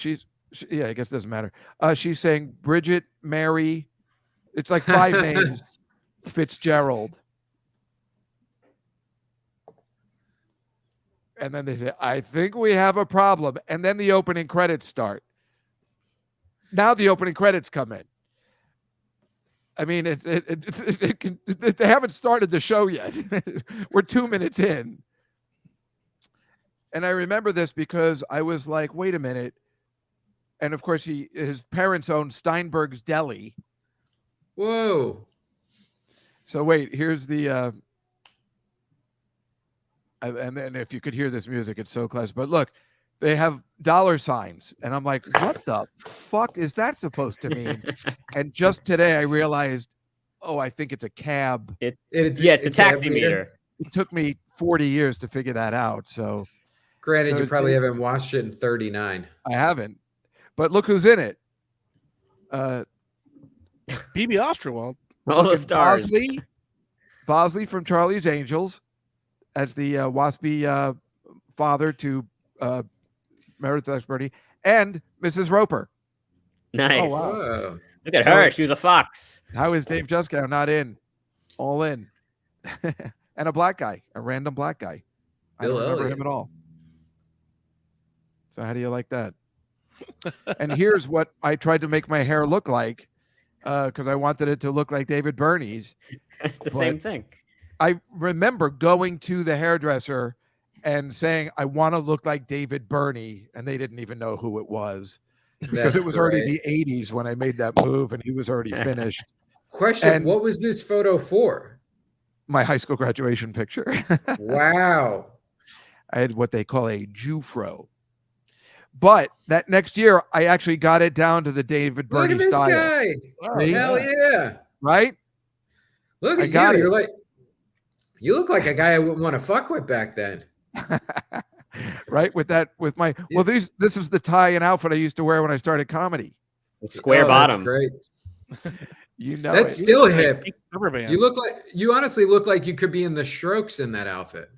yeah, I guess it doesn't matter. She's saying Bridget, Mary. It's like 5 names. Fitzgerald. And then they say, I think we have a problem. And then the opening credits start. Now the opening credits come in. I mean, they haven't started the show yet. We're 2 minutes in. And I remember this because I was like, wait a minute. And of course, his parents owned Steinberg's Deli. Whoa. So wait, here's the and then if you could hear this music, it's so close. But look, they have dollar signs, and I'm like, what the fuck is that supposed to mean? And just today I realized, oh, I think it's a cab. It's the taxi meter. It took me 40 years to figure that out. So Granted, you probably haven't watched it in 39. I haven't. But look who's in it. BB Osterwald. All the stars. Bosley from Charlie's Angels as the waspy father to Meredith Birdie, and Mrs. Roper. Nice. Oh, wow. Whoa. Look at her. She was a fox. How is Dave Juskow not in? All in. And a black guy, a random black guy. I don't remember Elliot. him at all. So how do you like that? And here's what I tried to make my hair look like, because I wanted it to look like David Burney's. It's the same thing. I remember going to the hairdresser and saying, I want to look like David Burney, and they didn't even know who it was because That's it was already the 80s when I made that move, and he was already finished. Question, And- what was this photo for? My high school graduation picture. Wow. I had what they call a Jufro. But that next year, I actually got it down to the David Look Burney at this style. guy. Wow, See? Hell yeah. Right? Look I at got you. it. You look like a guy I wouldn't want to fuck with back then. Right? With my this is the tie and outfit I used to wear when I started comedy. The square Oh, bottom. That's great. You know, That's it. still hip. Rubber band. You honestly look like you could be in the Strokes in that outfit.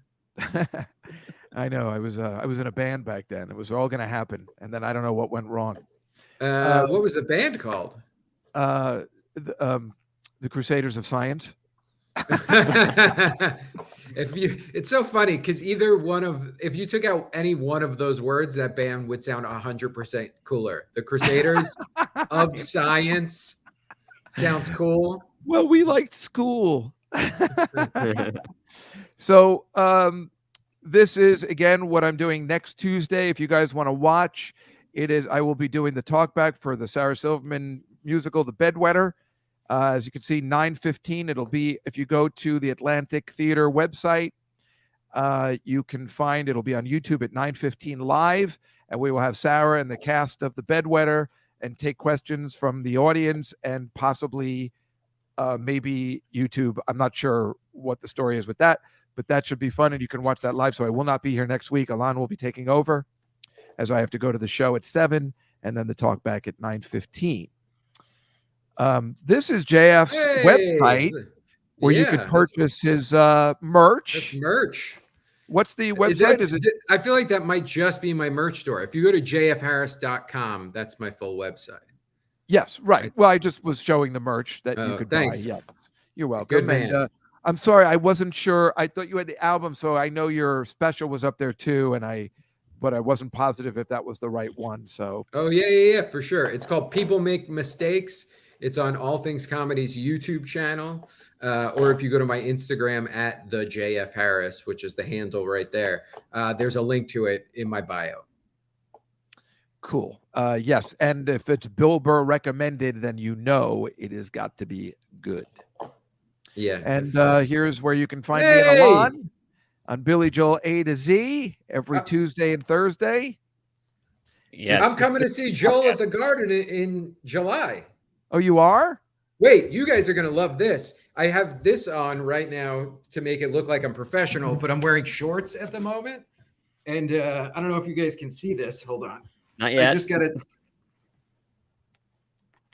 I know. I was in a band back then. It was all going to happen, and then I don't know what went wrong. What was the band called? The Crusaders of Science. It's so funny because if you took out any one of those words, that band would sound 100% cooler. The Crusaders of Science sounds cool. Well, we liked school. So this is again what I'm doing next Tuesday. If you guys want to watch, I will be doing the talkback for the Sarah Silverman musical, The Bedwetter. As you can see, 9:15. It'll be, if you go to the Atlantic Theater website, you can find it'll be on YouTube at 9:15 live, and we will have Sarah and the cast of The Bedwetter and take questions from the audience and possibly maybe YouTube. I'm not sure what the story is with that, but that should be fun, and you can watch that live. So I will not be here next week. Elon will be taking over as I have to go to the show at 7, and then the talk back at 9:15. This is JF's website where you can purchase his merch. That's merch. What's the website? Is it? I feel like that might just be my merch store. If you go to jfharris.com, that's my full website. Yes, right. Well, I just was showing the merch that you could buy. Yeah, you're welcome. Good man. And I'm sorry, I wasn't sure. I thought you had the album, so I know your special was up there too, but I wasn't positive if that was the right one. So. Oh yeah, for sure. It's called People Make Mistakes. It's on All Things Comedy's YouTube channel, or if you go to my Instagram at the JF Harris, which is the handle right there, there's a link to it in my bio. Cool. Yes, and if it's Bill Burr recommended, then it has got to be good. Yeah. And here's where you can find me and Elon on Billy Joel A to Z every Tuesday and Thursday. Yes. I'm coming to see Joel at the Garden in July. Oh, you are? Wait, you guys are going to love this. I have this on right now to make it look like I'm professional, but I'm wearing shorts at the moment. And I don't know if you guys can see this. Hold on. Not yet. I just got it.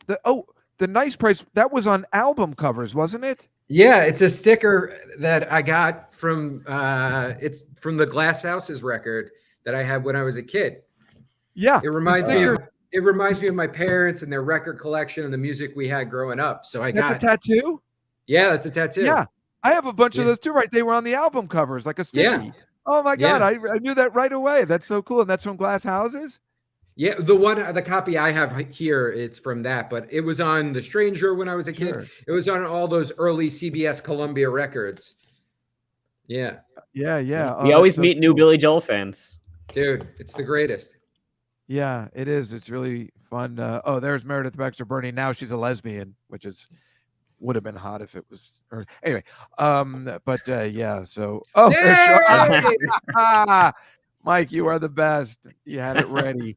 The nice price. That was on album covers, wasn't it? Yeah, it's a sticker that I got from it's from the Glass Houses record that I had when I was a kid. Yeah. It reminds me of my parents and their record collection and the music we had growing up. So That's a tattoo? Yeah, that's a tattoo. Yeah. I have a bunch of those too, right? They were on the album covers, like a sticky. Yeah. Oh my God. I knew that right away. That's so cool. And that's from Glass Houses? Yeah, the copy I have here, it's from that, but it was on The Stranger when I was a kid. Sure. It was on all those early CBS Columbia records. Yeah. Yeah. We always meet new Billy Joel fans. Dude, it's the greatest. Yeah, it is. It's really fun. There's Meredith Baxter Burney. Now she's a lesbian, which would have been hot if it was. Anyway, yeah. So, Mike, you are the best. You had it ready.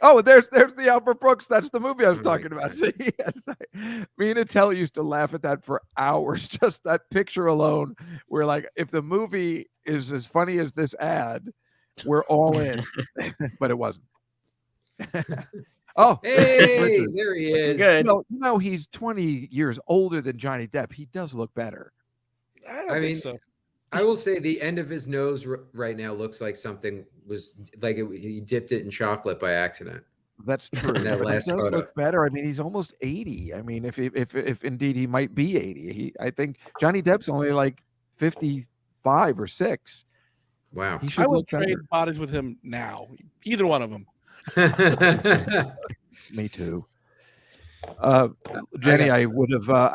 Oh, there's the Albert Brooks. That's the movie I was talking about. See, me and Attell used to laugh at that for hours. Just that picture alone. We're like, if the movie is as funny as this ad, we're all in. But it wasn't. Oh, hey, there he is. Good. He's 20 years older than Johnny Depp. He does look better. I think so. I will say the end of his nose right now looks like something was like he dipped it in chocolate by accident. That's true. That last he does photo. look better. I mean, he's almost 80. I mean, if indeed he might be 80, I think Johnny Depp's only like 55 or 6. Wow. He should I would look trade better. bodies with him now. Either one of them. Me too. Jenny, I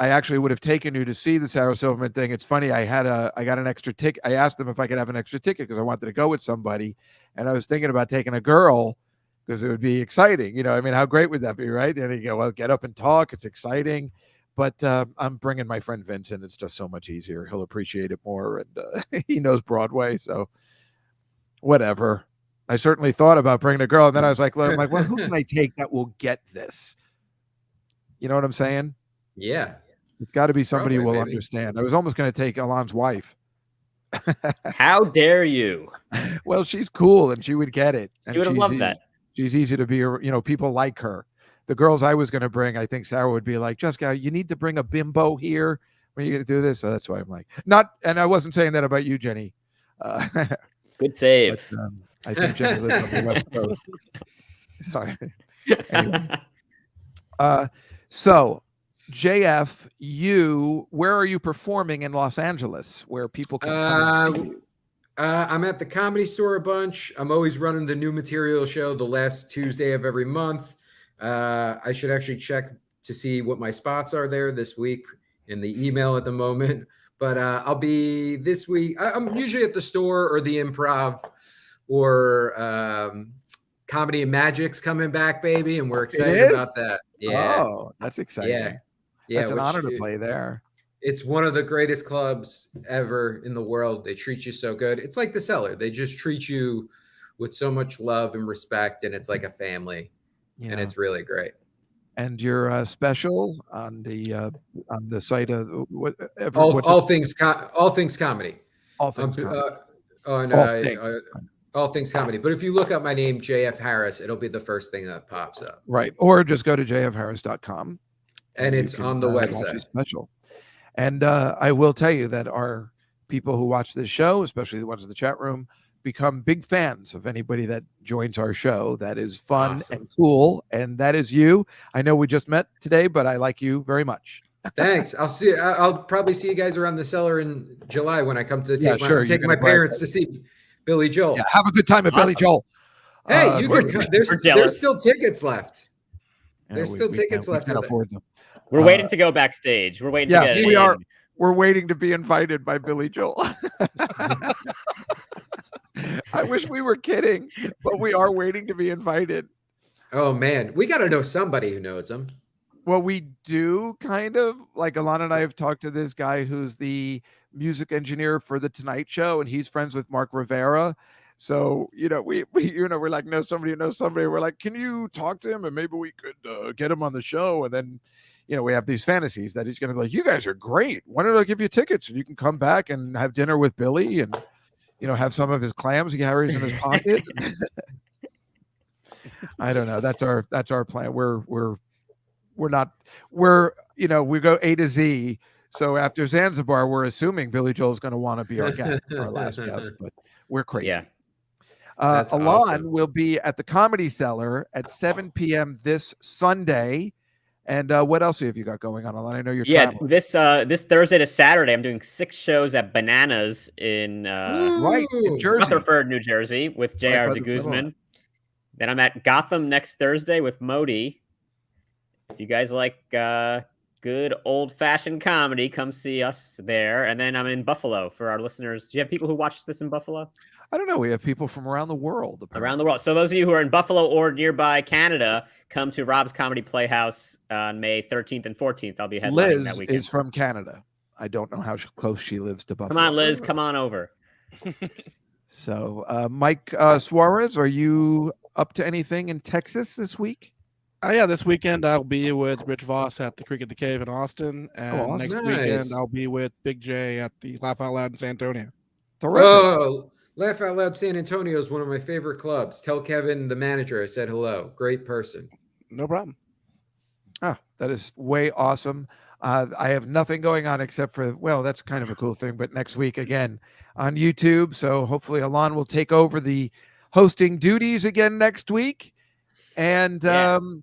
actually would have taken you to see the Sarah Silverman thing. It's funny. I got an extra ticket. I asked them if I could have an extra ticket because I wanted to go with somebody, and I was thinking about taking a girl because it would be exciting. I mean, how great would that be, right? And you go, well, get up and talk. It's exciting. But I'm bringing my friend Vincent. It's just so much easier. He'll appreciate it more, and he knows Broadway, so whatever. I certainly thought about bringing a girl, and then I was like, well, who can I take that will get this? You know what I'm saying? Yeah. It's got to be somebody Probably, who will maybe. understand. I was almost going to take Elon's wife. How dare you? Well, she's cool, and she would get it. And She would have loved that. She's easy to be, people like her. The girls I was going to bring, I think Sarah would be like, Jessica, you need to bring a bimbo here when you're going to do this. So that's why I'm like, and I wasn't saying that about you, Jenny. Good save. But, I think Jenny lives on the West Coast. Sorry. Anyway. So JF, where are you performing in Los Angeles where people can come and see you? I'm at the Comedy Store a bunch. I'm always running the new material show the last Tuesday of every month. I should actually check to see what my spots are there this week in the email at the moment. But I'll be this week. I'm usually at the Store or the Improv or Comedy and Magic's coming back, baby, and we're excited about that. Yeah. Oh, that's exciting. Yeah. That's an honor to play there. It's one of the greatest clubs ever in the world. They treat you so good. It's like the Cellar. They just treat you with so much love and respect, and it's like a family. Yeah. And it's really great. And your special on the site of all things comedy. All things comedy. On All Things Comedy. But if you look up my name, JF Harris, it'll be the first thing that pops up. Right. Or just go to jfharris.com. And you it's can, on the watch website. the special. And I will tell you that our people who watch this show, especially the ones in the chat room, become big fans of anybody that joins our show. That is fun Awesome. and cool. And that is you. I know we just met today, but I like you very much. Thanks. I'll probably see you guys around the Cellar in July when I come to Yeah, take sure. I'm taking my parents to see Billy Joel. Yeah, have a good time at Billy Awesome. Joel. Hey, you could come. There's jealous. still tickets left. Yeah, There's still tickets left We for can't that. afford them. We're waiting to go backstage. We're waiting to Yeah, get it we in. are. We're waiting to be invited by Billy Joel. I wish we were kidding, but we are waiting to be invited. Oh man, we got to know somebody who knows him. Well, we do kind of. Like Elon and I have talked to this guy who's the music engineer for the Tonight Show, and he's friends with Mark Rivera. So, we we're like, know somebody who knows somebody. We're like, can you talk to him and maybe we could get him on the show? And then, we have these fantasies that he's going to be like, you guys are great. Why don't I give you tickets and you can come back and have dinner with Billy and, have some of his clams he carries in his pocket. I don't know. That's our plan. We go A to Z. So after Zanzibar, we're assuming Billy Joel's going to want to be our guest, our last guest, but we're crazy. Yeah. That's Elon awesome. will be at the Comedy Cellar at 7 p.m. this Sunday. And what else have you got going on, Elon? I know you're traveling. this Thursday to Saturday, I'm doing 6 shows at Bananas in Right, in Jersey. Rutherford, New Jersey, with J.R. Right by de the Cellar. Guzman. Then I'm at Gotham next Thursday with Modi. If you guys like good old-fashioned comedy, come see us there. And then I'm in Buffalo for our listeners. Do you have people who watch this in Buffalo? I don't know. We have people from around the world. Apparently. Around the world. So those of you who are in Buffalo or nearby Canada, come to Rob's Comedy Playhouse on May 13th and 14th. I'll be headlining Liz that weekend. is from Canada. I don't know how close she lives to Buffalo. Come on, Liz. Come on over. So, Mike Suarez, are you up to anything in Texas this week? Yeah, this weekend I'll be with Rich Voss at the Creek at the Cave in Austin, and awesome. next Nice. weekend I'll be with Big J at the Laugh Out Loud in San Antonio. Terrific. Oh, Laugh Out Loud San Antonio is one of my favorite clubs. Tell Kevin, the manager, I said hello. Great person. No problem. Oh, that is way awesome. I have nothing going on except for, well, that's kind of a cool thing, but next week again on YouTube. So hopefully Elon will take over the hosting duties again next week. And and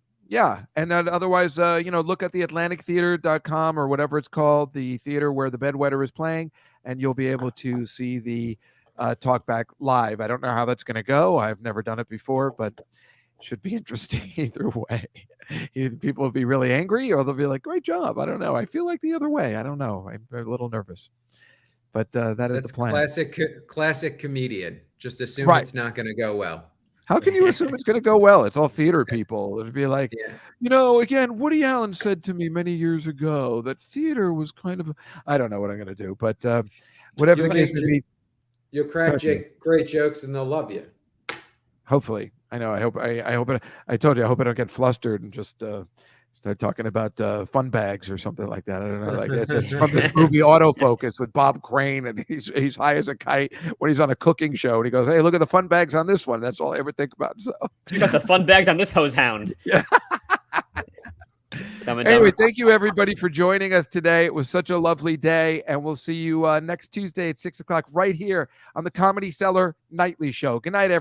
then otherwise, look at the AtlanticTheater.com or whatever it's called, the theater where the Bedwetter is playing, and you'll be able to see the talkback live. I don't know how that's going to go. I've never done it before, but it should be interesting either way. Either people will be really angry or they'll be like, great job. I don't know. I feel like the other way. I don't know. I'm a little nervous. But that's the plan. Classic comedian. Just assume Right. it's not going to go well. How can you assume it's going to go well? It's all theater people. It'd be like, again, Woody Allen said to me many years ago that theater was kind of, I don't know what I'm going to do, but whatever You'll the case may be, You'll crack great jokes and they'll love you. hopefully. I know. I hope I told you, I hope I don't get flustered and just start talking about fun bags or something like that. I don't know. Like it's from this movie Autofocus with Bob Crane, and he's high as a kite when he's on a cooking show, and he goes, "Hey, look at the fun bags on this one." That's all I ever think about. So You got the fun bags on this hose hound. Yeah. Anyway, thank you everybody for joining us today. It was such a lovely day, and we'll see you next Tuesday at 6:00 right here on the Comedy Cellar Nightly Show. Good night, everybody.